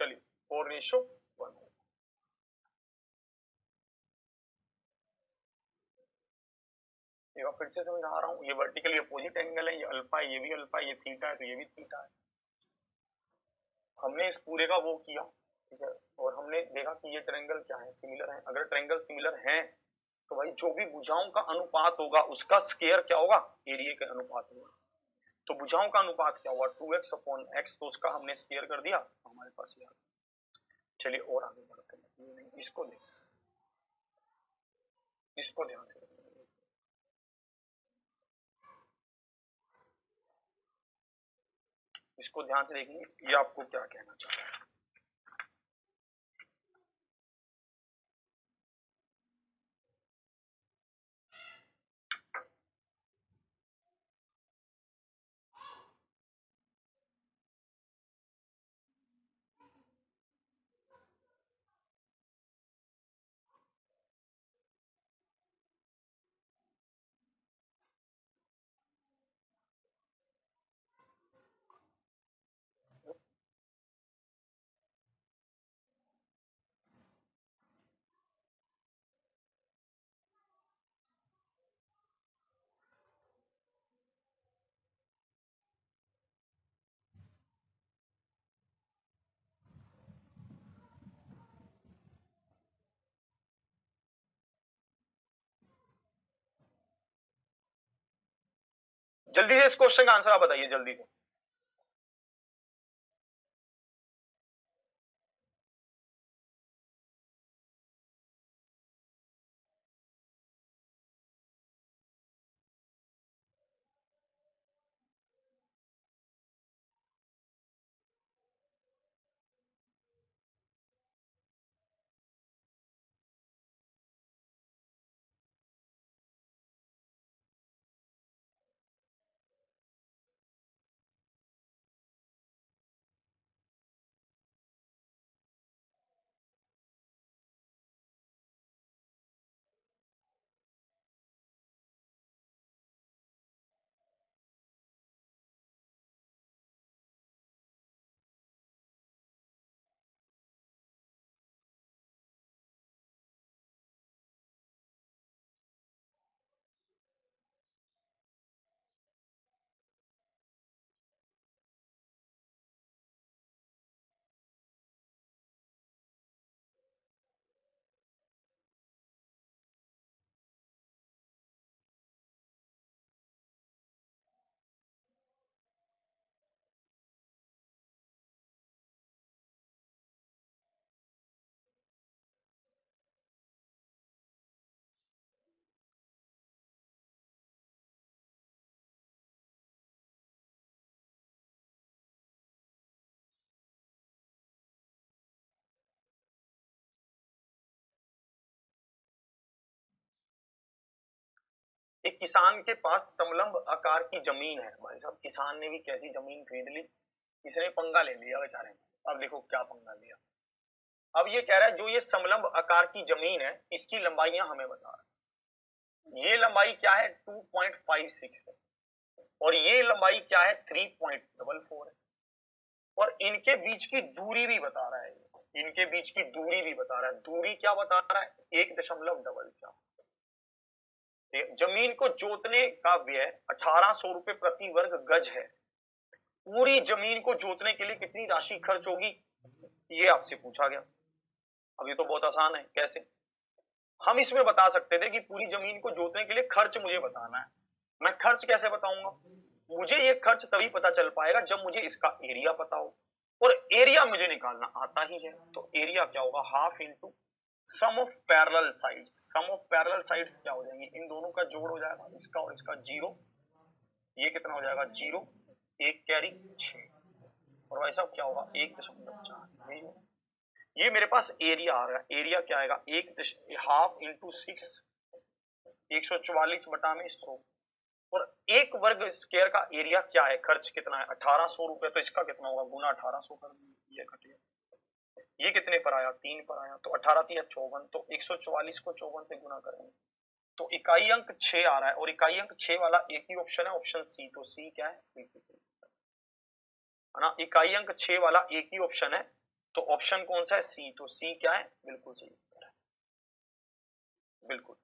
चलिए 4:1 हो। फिर से समझा रहा हूँ, ये वर्टिकली अपोजिट एंगल है, ये अल्फा है, ये भी अल्फा है, ये थीटा है तो ये भी थीटा है। हमने इस पूरे का वो किया, ठीक है, और हमने देखा कि ये ट्रायंगल क्या है, सिमिलर है। अगर ट्रायंगल सिमिलर है तो भाई जो भी भुजाओं का अनुपात होगा उसका स्क्वायर क्या होगा, एरिया के अनुपात होगा। तो भुजाओं का अनुपात क्या हुआ 2x/x, तो उसका हमने स्क्वायर कर दिया, हमारे पास ये आ गया। चलिए और आगे बढ़ते हैं, इसको देखें, इसको ध्यान से देखिए। इसको ध्यान से देखिए, ये आपको क्या कहना चाह रहा है। जल्दी से इस क्वेश्चन का आंसर आप बताइए जल्दी से। एक किसान के पास समलंब आकार की जमीन है। भाई साहब, किसान ने भी कैसी जमीन खरीद ली, इसने पंगा ले लिया बेचारे। अब देखो क्या पंगा लिया। अब ये कह रहा है जो ये समलंब आकार की जमीन है इसकी लंबाइयां हमें बता रहा है। ये लंबाई क्या है 2.56 है और ये लंबाई क्या है 3.44 है और इनके बीच की दूरी भी बता रहा है। इनके बीच की दूरी भी बता रहा है। दूरी क्या बता रहा है 1.44। जमीन को जोतने का व्यय 1800 रुपए प्रति वर्ग गज है। पूरी जमीन को जोतने के लिए कितनी राशि खर्च होगी, ये आपसे पूछा गया। अब ये तो बहुत आसान है। कैसे हम इसमें बता सकते थे कि पूरी जमीन को जोतने के लिए खर्च मुझे बताना है। मैं खर्च कैसे बताऊंगा, मुझे ये खर्च तभी पता चल पाएगा जब मुझे इसका एरिया पता हो और एरिया मुझे निकालना आता ही है। तो एरिया क्या होगा half into sum of parallel sides. Sum of parallel sides क्या हो जाएंगे, इन दोनों का जोड़ हो जाएगा, इसका और इसका 0। ये कितना हो जाएगा 0, 1 कैरी 6 और भाई साहब क्या होगा 1.4। ये मेरे पास एरिया आ रहा है। एरिया क्या आएगा हाफ इंटू 6, 144 बटा में 100 और एक वर्ग स्क्वायर का एरिया क्या है, खर्च कितना है 1800 रुपए। तो इसका कितना होगा गुना 1800 कर ये कटिए। ये कितने पर आया 3 पर आया तो 18 3 54। तो 144 को 54 से गुना करेंगे तो इकाई अंक 6 आ रहा है और इकाई अंक 6 वाला एक ही ऑप्शन है, ऑप्शन सी। तो सी क्या है ना, इकाई अंक 6 वाला एक ही ऑप्शन है तो ऑप्शन कौन सा है? सी। तो सी क्या है? बिल्कुल सही उत्तर है, बिल्कुल,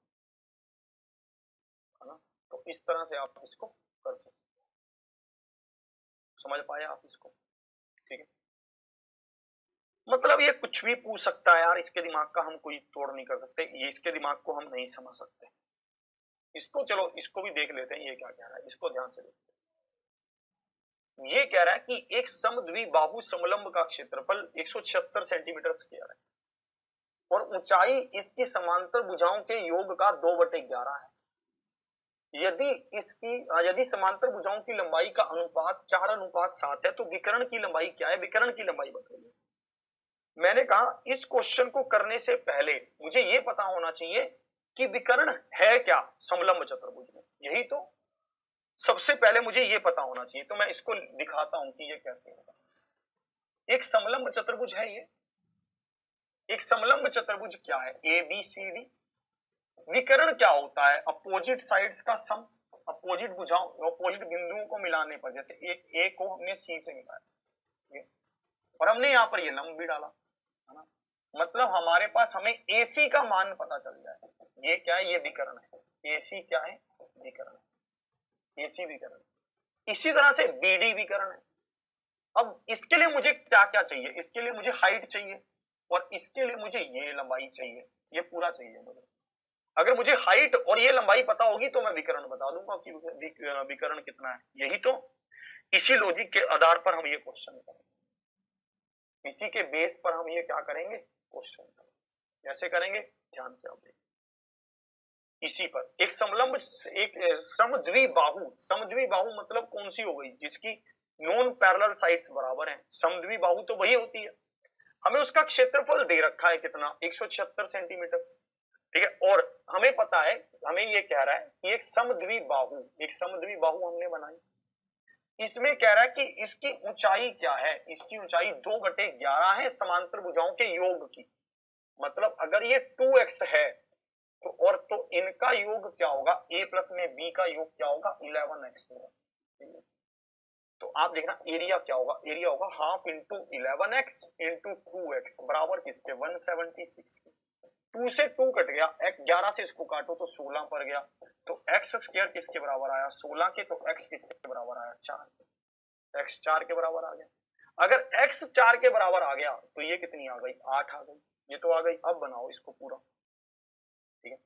है ना। तो इस तरह से आप इसको कर सकते, समझ पाए आप इसको? ठीक है, मतलब ये कुछ भी पूछ सकता है यार, इसके दिमाग का हम कोई तोड़ नहीं कर सकते, ये इसके दिमाग को हम नहीं समझ सकते। इसको चलो इसको भी देख लेते हैं, ये क्या कह रहा है, इसको ध्यान से देखते हैं। ये कह रहा है कि एक समद्विबाहु समलंब का क्षेत्रफल 176 सेंटीमीटर स्क्वायर है और ऊंचाई इसकी समांतर भुजाओं के योग का 2/11 है। यदि समांतर भुजाओं की लंबाई का अनुपात 4:7 है तो विकर्ण की लंबाई क्या है? विकर्ण की लंबाई बताइए। मैंने कहा इस क्वेश्चन को करने से पहले मुझे यह पता होना चाहिए कि विकर्ण है क्या समलंब चतुर्भुज में, यही तो सबसे पहले मुझे यह पता होना चाहिए। तो मैं इसको दिखाता हूं कि ये कैसे होगा। एक समलंब चतुर्भुज है ये, एक समलंब चतुर्भुज क्या है? A B C D. विकर्ण क्या होता है? अपोजिट साइड्स का सम, अपोजिट भुजाओं, अपोजिट बिंदुओं को मिलाने पर, जैसे एक ए को हमने सी से मिलाया और हमने यहां पर ये लंब भी डाला, है ना, मतलब हमारे पास हमें AC का मान पता चल जाए। ये क्या है? ये विकर्ण है। AC क्या है? विकर्ण है। AC विकर्ण। इसी तरह से BD विकर्ण है। अब इसके लिए मुझे क्या क्या चाहिए? इसके लिए मुझे हाइट चाहिए और इसके लिए मुझे ये लंबाई चाहिए, ये पूरा चाहिए मुझे। अगर मुझे हाइट और ये लंबाई पता होगी तो मैं विकर्ण बता दूंगा कि विकर्ण कितना है। यही तो, इसी लॉजिक के आधार पर हम ये क्वेश्चन करेंगे, इसी के बेस पर हम ये क्या करेंगे? क्वेश्चन करेंगे। कैसे करेंगे? ध्यान से आप देखिए। इसी पर एक समलंब, एक समद्विबाहु, समद्विबाहु मतलब कौन सी हो गई? जिसकी नॉन पैरेलल साइड्स बराबर हैं। समद्विबाहु तो वही होती है। हमें उसका क्षेत्रफल दे रखा है कितना? 176 सेंटीमीटर, ठीक है। और हमें पता है, हमें ये कह रहा है कि एक समद्विबाहु, एक समद्विबाहु हमने बनाई। इसमें कह रहा है कि इसकी ऊंचाई क्या है? इसकी ऊंचाई 2/11 है समांतर भुजाओं के योग की। मतलब अगर ये 2x है तो, और तो इनका योग क्या होगा? a प्लस में b का योग क्या होगा? 11x होगा। तो आप देखना एरिया क्या होगा? एरिया होगा half into 11x into 2x बराबर किसके? 176 के। 2 से 2 कट गया, 11 से इसको काटो तो 16 पर गया, तो x स्क्वायर किसके बराबर आया? 16 के। तो x किसके बराबर आया? 4। x 4 के बराबर आ गया। अगर x 4 के बराबर आ गया तो ये कितनी आ गई? 8 आ गई। ये तो आ गई। अब बनाओ इसको पूरा, ठीक है।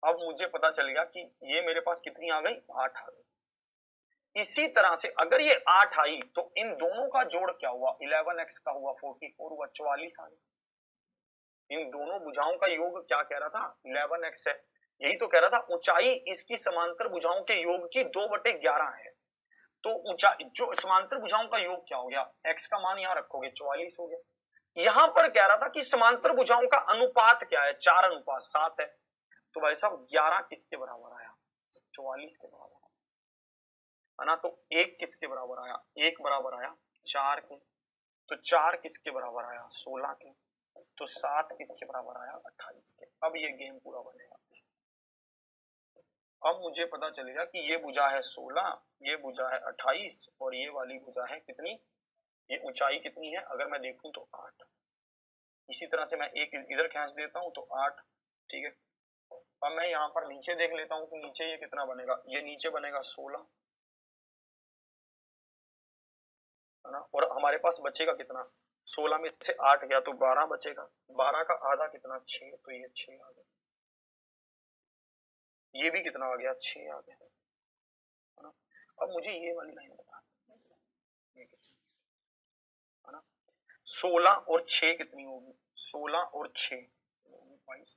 अब मुझे पता चल गया कि ये मेरे पास कितनी आ गई? 8 आ गई। इसी तरह से अगर ये 8 आई तो इन दोनों का जोड़ क्या हुआ? 11x का हुआ 44 हुआ, 44 आ गई। इन दोनों भुजाओं का योग क्या कह रहा था? 11x है। यही तो कह रहा था ऊंचाई इसकी समांतर भुजाओं के योग की 2/11 है। तो ऊंचाई जो समांतर भुजाओं का योग क्या हो गया? x का मान यहां रखोगे 44 हो गया। यहां पर कह रहा था कि समांतर भुजाओं का अनुपात क्या है? 4:7 है। तो भाई साहब 11 किसके बराबर आया? 44 के बराबर, है ना। तो 1 किसके बराबर आया? 1 बराबर आया 4 के। तो 4 किसके बराबर आया? 16 के। तो 7 किसके बराबर आया? 28 के। अब ये गेम पूरा बनेगा। अब मुझे पता चलेगा कि ये भुजा है 16, ये भुजा है 28 और ये वाली भुजा है कितनी? ये ऊंचाई कितनी है अगर मैं देखूं तो 8। इसी तरह से मैं एक इधर खींच देता हूं तो 8, ठीक है। अब मैं यहाँ पर नीचे देख लेता हूँ कि नीचे ये कितना बनेगा? ये नीचे बनेगा 16, है ना। और हमारे पास बचेगा कितना? 16 में से 8 गया तो 12 बचेगा। 12 का आधा कितना? 6। तो ये 6 आ गया। ये भी कितना आ गया? 6 आ गया, है ना। अब मुझे ये वाली लाइन बता, है ना। 16 और 6 कितनी होगी? 16 और 6 22।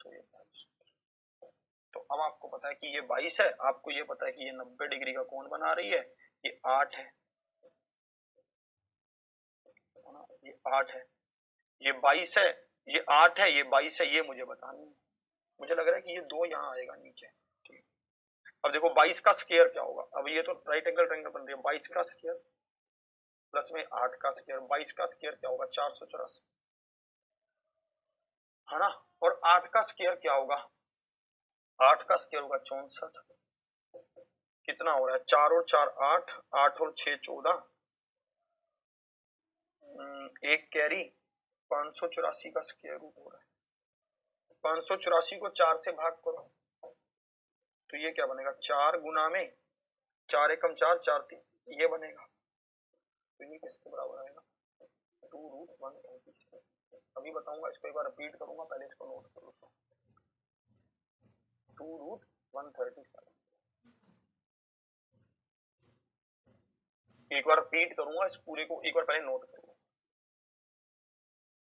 तो ये 22। तो अब आपको पता है कि ये 22 है, आपको ये पता है कि ये 90 डिग्री का कोण बना रही है। ये 8 है, ये 8 है, ये 22 है, ये 8 है, ये 22 है। ये मुझे बतानी है। मुझे लग रहा है कि ये 2 यहाँ आएगा नीचे, ठीक। अब देखो 22 का स्क्वायर क्या होगा? अब ये तो राइट एंगल ट्रायंगल बन रही है। 22 का स्क्वायर प्लस में 8 का स्क्वायर, 22 का स्क्वायर क्या होगा? 484, है ना। और 8 का स्क्वायर क्या होगा? 8 का स्क्वायर होगा 64। कितना हो रहा है? 4 और 4 8, 8 और 6 14, एक कैरी 584 का स्क्वायर रूट हो रहा है। 584 को 4 से भाग करो तो ये क्या बनेगा, 4 गुना में 4 एकम 4, 4 3, ये बनेगा। तो ये किसके बराबर आएगा, 2√137। अभी बताऊंगा, इसको एक बार रिपीट करूंगा, पहले इसको नोट करो। 2√137 एक बार रिपीट करूंगा, इस पूरे को एक बार पहले नोट करूंगा।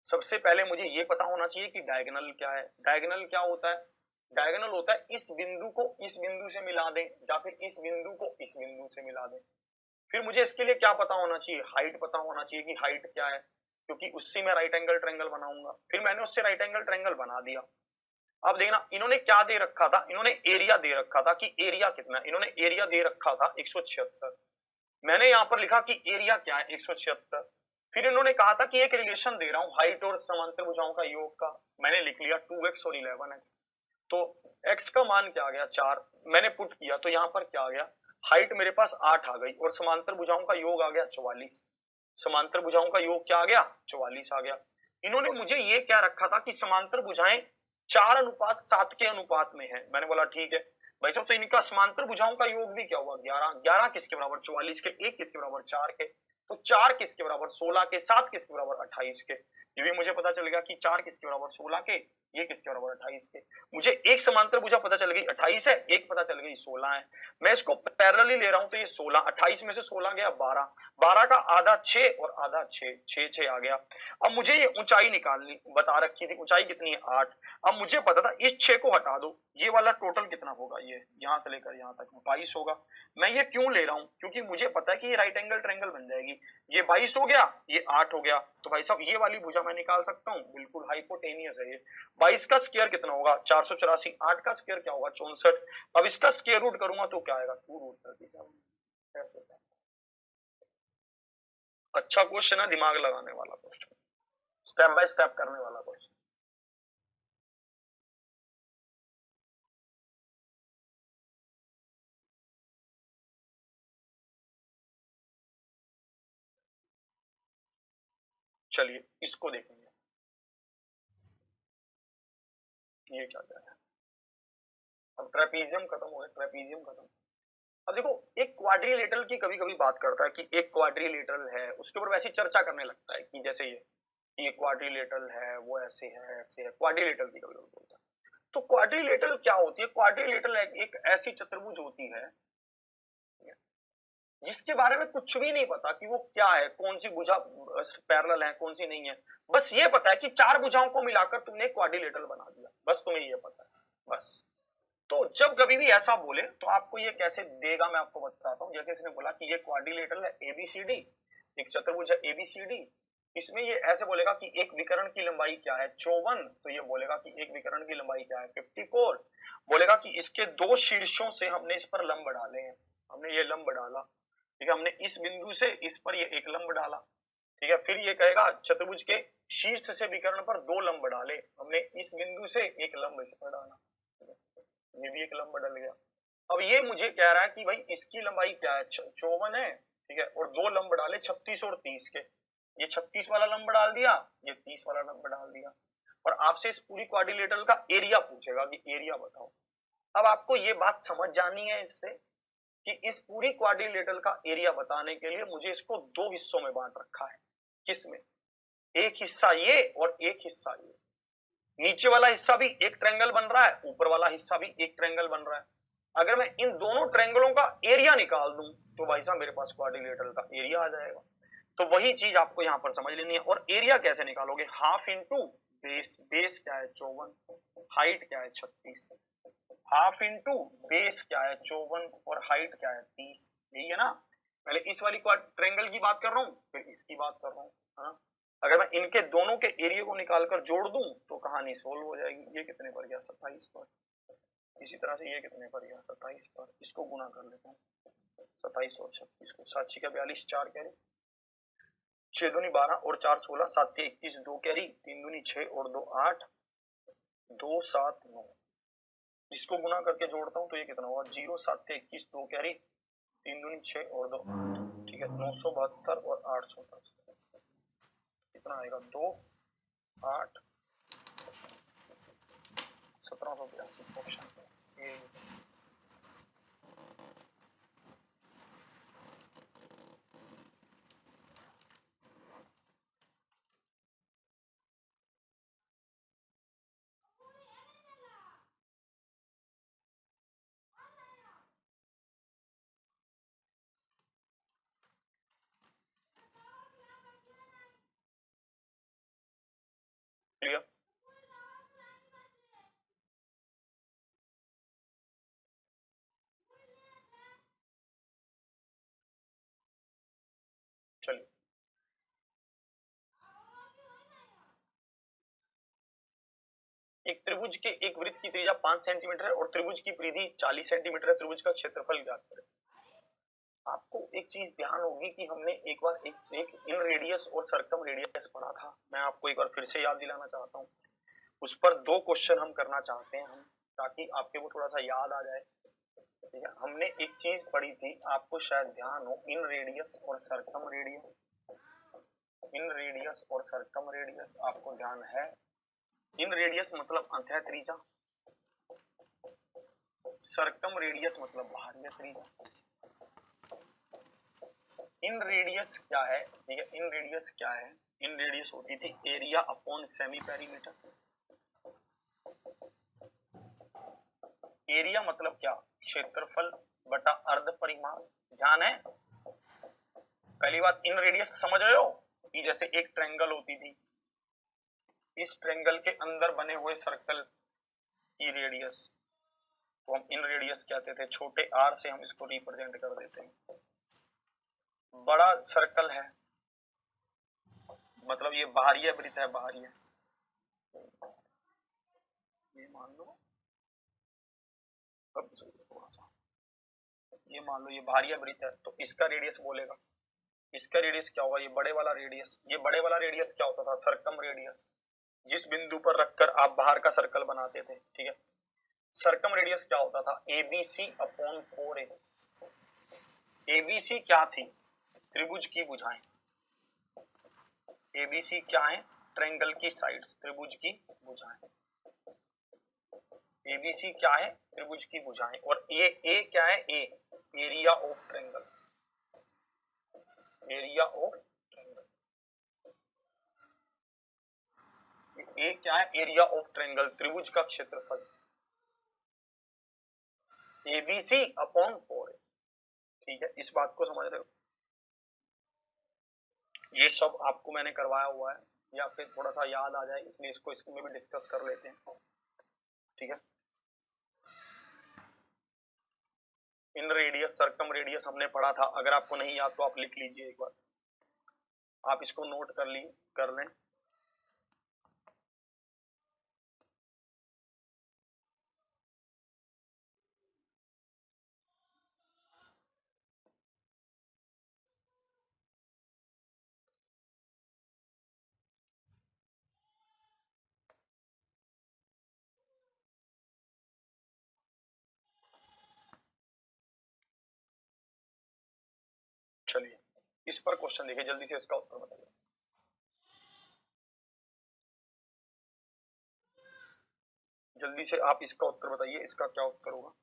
सबसे पहले मुझे ये पता होना चाहिए कि डायगोनल क्या है। डायगोनल क्या होता है, डायगोनल होता है इस बिंदु को इस बिंदु से मिला दें या फिर इस बिंदु को इस बिंदु से मिला दें। फिर मुझे इसके लिए क्या पता होना चाहिए, हाइट पता होना चाहिए कि हाइट क्या है, क्योंकि उससे मैं राइट एंगल ट्रायंगल बनाऊंगा। फिर मैंने उससे राइट एंगल ट्रायंगल बना दिया। अब देखना, इन्होंने क्या दे रखा था, इन्होंने एरिया दे रखा था कि एरिया कितना है। इन्होंने एरिया दे रखा था 176, मैंने यहां पर लिखा कि एरिया क्या है 176। फिर इन्होंने कहा था कि एक रिलेशन दे रहा हूं हाइट और समांतर भुजाओं का योग का, मैंने लिख लिया 2x और 11x। तो x का मान क्या आ गया 4, मैंने पुट किया तो यहां पर क्या आ गया, हाइट मेरे पास 8 आ गई और समांतर भुजाओं का योग आ गया 44। समांतर भुजाओं का योग क्या आ गया, 44 आ गया। इन्होंने मुझे ये क्या रखा था कि समांतर भुजाएं 4:7 के अनुपात में है। मैंने बोला ठीक है भाई साहब, तो इनका समांतर भुजाओं का योग भी क्या हुआ 11। 11 किसके बराबर, 44 के, 1 किसके बराबर 4 के, तो 4 किसके बराबर 16 के, 7 किसके बराबर 28 के। ये भी मुझे पता चल गया कि 4 किसके बराबर 16 के, ये किसके बराबर 28 के। मुझे एक समांतर भुजा पता चल गई 28 है, एक पता चल गई 16 है। मैं इसको पैरेलली ले रहा हूं तो ये 16, 28 में से 16 गया 12, 12 का आधा 6 और आधा 6, 6 6 आ गया। अब मुझे ये ऊंचाई निकालनी बता रखी थी, ऊंचाई कितनी है 8। अब मुझे पता था इस 6 को हटा दो, ये वाला टोटल कितना होगा, ये यहां से लेकर यहां तक 22 होगा। मैं ये क्यों ले रहा हूं, क्योंकि मुझे पता है कि ये राइट एंगल ट्रायंगल बन जाएगी। ये 22 हो गया, ये 8 हो गया, तो भाई साहब ये वाली भुजा मैं निकाल सकता हूं, बिल्कुल हाइपोटेनियस है ये। 22 का स्क्वायर कितना होगा 484, 8 का स्क्वायर क्या होगा 64। अब इसका स्क्वायर रूट करूंगा तो क्या आएगा 2√37। ऐसे अच्छा क्वेश्चन है, दिमाग लगाने वाला क्वेश्चन, स्टेप बाय स्टेप करने वाला क्वेश्चन। चलिए इसको देखेंगे, ये क्या क्या है। अब ट्रेपीजियम खत्म हो गया, ट्रेपीजियम खत्म। अब देखो, एक क्वाड्रिलेटरल की कभी कभी बात करता है कि एक क्वाड्रिलेटरल है, उसके ऊपर वैसी चर्चा करने लगता है कि जैसे ये क्वाड्रिलेटरल है, वो ऐसे है ऐसे है, क्वाड्रिलेटरल की कभी कभी बोलता है। तो क्वाड्रिलेटरल क्या होती है, क्वाड्रिलेटरल एक ऐसी चतुर्भुज होती है जिसके बारे में कुछ भी नहीं पता कि वो क्या है, कौन सी भुजा पैरेलल है कौन सी नहीं है। बस ये पता है कि 4 भुजाओं को मिलाकर तुमने क्वाड्रिलेटरल बना दिया, बस तुम्हें ये पता है बस। तो जब कभी भी ऐसा बोले तो आपको ये कैसे देगा, मैं आपको बताता हूँ। जैसे इसने बोला कि ये क्वाड्रिलेटरल है एबीसीडी, एक चतुर्भुज है एबीसीडी, इसमें ये ऐसे बोलेगा कि एक विकर्ण की लंबाई क्या है 54, तो ये बोलेगा कि एक विकर्ण की लंबाई क्या है 54। बोलेगा कि इसके 2 शीर्षों से हमने इस पर लंब डाले हैं, हमने ये लंब डाला, ठीक है, हमने इस बिंदु से इस पर ये एक लंब डाला, ठीक है। फिर ये कहेगा चतुर्भुज के शीर्ष से विकर्ण पर 2 लंब डाले, हमने इस बिंदु से एक लंब इस पर डाला, ये भी एक लंब डल गया। अब ये मुझे कह रहा है कि भाई इसकी लंबाई क्या है 54 है, ठीक है, और 2 लंब डाले 36 और 30 के, ये 36 वाला लंब डाल दिया, ये 30 वाला लंब डाल दिया, और आपसे इस पूरी क्वाड्रिलेटरल का एरिया पूछेगा कि एरिया बताओ। अब आपको ये बात समझ जानी है इससे कि इस पूरी क्वाड्रिलेटरल का एरिया बताने के लिए मुझे इसको 2 हिस्सों में बांट रखा है। किसमें, एक हिस्सा ये और एक हिस्सा ये। नीचे वाला हिस्सा भी एक ट्रायंगल बन रहा है, ऊपर वाला हिस्सा भी एक ट्रायंगल बन रहा है। अगर मैं इन दोनों ट्रायंगलों का एरिया निकाल दूं तो भाई साहब मेरे पास क्वाड्रिलेटरल का एरिया आ जाएगा। तो वही चीज आपको यहां पर समझ लेनी है। और एरिया कैसे निकालोगे, हाफ इंटू बेस, बेस क्या है 54, हाइट क्या है 36, हाफ इंटू बेस क्या है 54 और हाइट क्या है 30, यही है ना। पहले इस वाली ट्रायंगल की बात कर रहा हूं, फिर इसकी बात कर रहा हूं। अगर मैं इनके दोनों के एरिया को निकालकर जोड़ दूं तो कहानी सोल्व हो जाएगी। ये कितने पर गया 27 पर, इसी तरह से ये कितने पर गया 27 पर, इसको गुना कर लेता हूँ 27 और 36 को, 7 का 42, 4 कैरी, 6 दूनी 12 और 4 16, 7 के 21, 2 कैरी, 3 दूनी 6 और 2 8, 2 7 9, इसको गुना करके जोड़ता हूँ तो ये कितना होगा 0 7 के 21, 2 कैरी, 3 दूनी 6 और 2 8, ठीक है, 972 और 810। कितना आएगा 2 8 1782 ऑप्शन ए। क्लियर? चलिए एक त्रिभुज के एक वृत्त की त्रिज्या 5 सेंटीमीटर है और त्रिभुज की परिधि 40 सेंटीमीटर है। त्रिभुज का क्षेत्रफल ज्ञात करें। आपको एक चीज ध्यान होगी कि हमने एक बार एक इन रेडियस और सर्कम रेडियस पढ़ा था। मैं आपको एक बार फिर से याद दिलाना चाहता हूँ। उस पर 2 क्वेश्चन हम करना चाहते हैं हम, ताकि आपके वो थोड़ा सा याद आ जाए। ठीक है, हमने एक चीज पढ़ी थी, आपको शायद ध्यान हो, इन रेडियस और सर्कम रेडियस। इन रेडियस और सर्कम रेडियस आपको ध्यान है? इन रेडियस मतलब अंतः त्रिज्या, सर्कम रेडियस मतलब बाह्य त्रिज्या। इन रेडियस क्या है? ठीक है, इन रेडियस क्या है? इन रेडियस होती थी area upon semi perimeter. Area मतलब क्या? क्षेत्रफल बटा अर्ध परिमाण। ध्यान है? पहली बात, इन रेडियस समझ रहे हो कि जैसे एक ट्रायंगल होती थी, इस ट्रायंगल के अंदर बने हुए सर्कल की रेडियस तो हम इन रेडियस कहते थे। छोटे आर से हम इसको रिप्रेजेंट कर देते हैं। बड़ा सर्कल है मतलब ये बाहरी वृत्त है, बाहरी है, ये मान लो थोड़ा सा, ये मान लो ये बाहरी वृत्त है तो इसका रेडियस बोलेगा। इसका रेडियस क्या होगा? ये बड़े वाला रेडियस। ये बड़े वाला रेडियस क्या होता था? Circum radius. जिस बिंदु पर रखकर आप बाहर का सर्कल बनाते थे, ठीक है, सर्कम रेडियस क्या होता था? ABC upon 4a। ABC क्या थी? त्रिभुज की भुजाएं। ABC क्या है? ट्रायंगल की साइड्स, त्रिभुज की भुजाएं। ABC क्या है? त्रिभुज की भुजाएं। और ये A क्या है? A area of triangle. Area of triangle. A क्या है? एरिया ऑफ ट्रायंगल, त्रिभुज का क्षेत्रफल। ABC upon 4a। ठीक है, इस बात को समझ रहे हो? ये सब आपको मैंने करवाया हुआ है, या फिर थोड़ा सा याद आ जाए इसलिए इसको इसमें भी डिस्कस कर लेते हैं। ठीक है, इन रेडियस सर्कम रेडियस हमने पढ़ा था। अगर आपको नहीं याद तो आप लिख लीजिए एक बार, आप इसको नोट कर लें। चलिए इस पर क्वेश्चन देखिए, जल्दी से इसका उत्तर बताइए। जल्दी से आप इसका उत्तर बताइए, इसका क्या उत्तर होगा?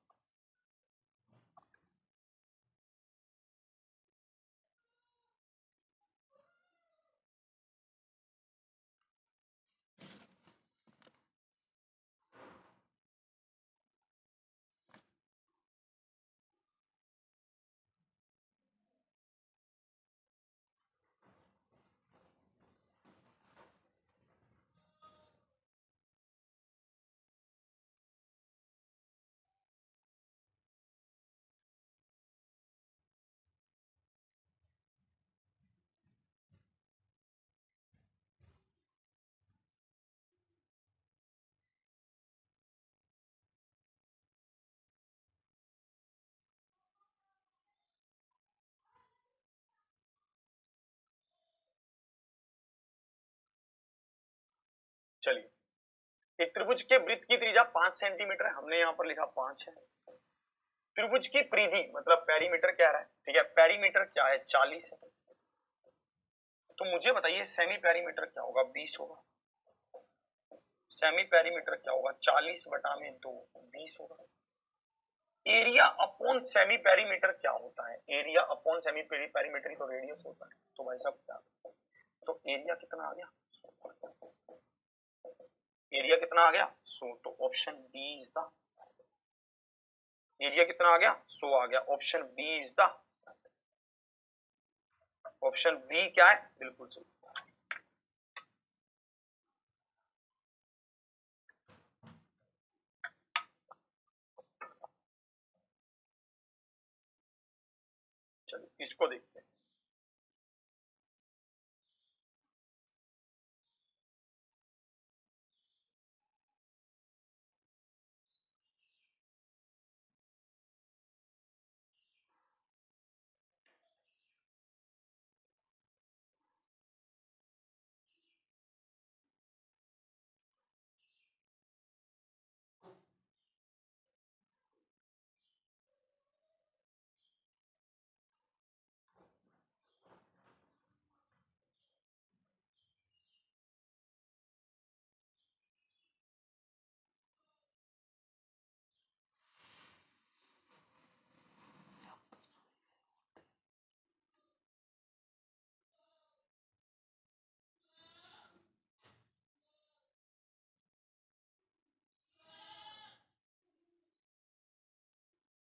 चलिए, एक त्रिभुज के वृत्त की त्रिज्या 5 सेंटीमीटर है, हमने यहाँ पर लिखा 5 है। त्रिभुज की परिधि मतलब पेरीमीटर क्या है? ठीक है, पेरीमीटर क्या है? 40 है। तो मुझे बताइए सेमी पेरीमीटर क्या होगा? 20 होगा। सेमी पेरीमीटर क्या होगा? 40 बटा में 2, 20 होगा। एरिया अपॉन सेमी पेरीमीटर क्या होता है? एरिया अपॉन सेमी पेरीमीटर ही तो रेडियस होता है। तो भाई साहब क्या, तो एरिया कितना आ गया? एरिया कितना आ गया? 100। तो option B is the, area कितना आ गया? 100 आ गया। Option B is the, option B क्या है? बिल्कुल सही। चलिए इसको देखते हैं।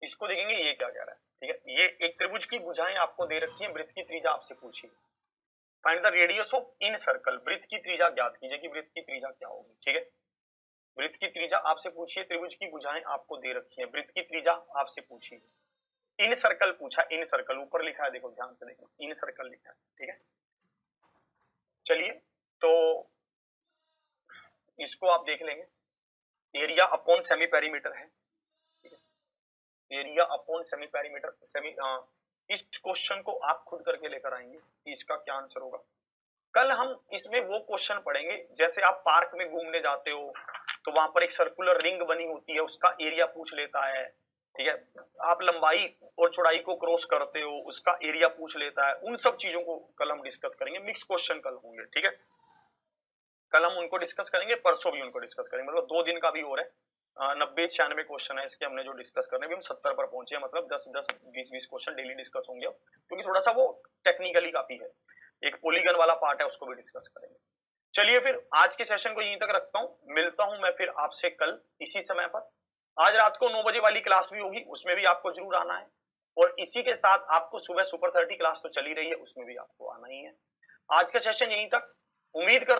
इसको देखेंगे ये क्या कह रहा है। ठीक है, ये एक त्रिभुज की भुजाएं आपको दे रखी है, वृत्त की त्रिज्या आपसे पूछी। Find the radius of in circle, वृत्त की त्रिज्या ज्ञात कीजिए कि वृत्त की त्रिज्या क्या होगी। ठीक है, वृत्त की त्रिज्या आपसे पूछिए, त्रिभुज की भुजाएं आपको दे रखी है, वृत्त की त्रिज्या आपसे पूछी। इन सर्कल पूछा, इन सर्कल ऊपर लिखा है, देखो ध्यान से देखो, इन सर्कल लिखा है। ठीक है, चलिए तो इसको आप देख लेंगे। एरिया अपॉन सेमी पेरीमीटर है। Area upon semi perimeter, semi, इस क्वेश्चन को आप खुद करके लेकर आएंगे कि इसका क्या आंसर होगा। कल हम इसमें वो क्वेश्चन पढ़ेंगे, जैसे आप पार्क में घूमने जाते हो तो वहां पर एक सर्कुलर रिंग बनी होती है, उसका एरिया पूछ लेता है। ठीक है, आप लंबाई और चौड़ाई को क्रॉस करते हो, उसका एरिया पूछ लेता है। उन सब चीजों को कल हम डिस्कस करेंगे। मिक्स क्वेश्चन कल होंगे। ठीक है, कल हम उनको डिस्कस करेंगे, परसों भी उनको डिस्कस करेंगे। मतलब 2 दिन का भी हो रहा है। 90-96 क्वेश्चन है इसके, हमने जो डिस्कस करने, भी हम 70 पर पहुंचे हैं। मतलब 10-10, 20-20 क्वेश्चन डेली डिस्कस होंगे अब, क्योंकि थोड़ा सा वो टेक्निकली काफी है। एक पॉलीगन वाला पार्ट है, उसको भी डिस्कस करेंगे। चलिए फिर आज के सेशन को यहीं तक रखता हूं, मिलता हूं मैं फिर आपसे कल इसी समय पर। आज रात को 9 बजे वाली क्लास भी होगी, उसमें भी आपको जरूर आना है। और इसी के साथ आपको सुबह सुपर 30 क्लास तो चली रही है, उसमें भी आपको आना ही है। आज का सेशन यहीं तक, उम्मीद कर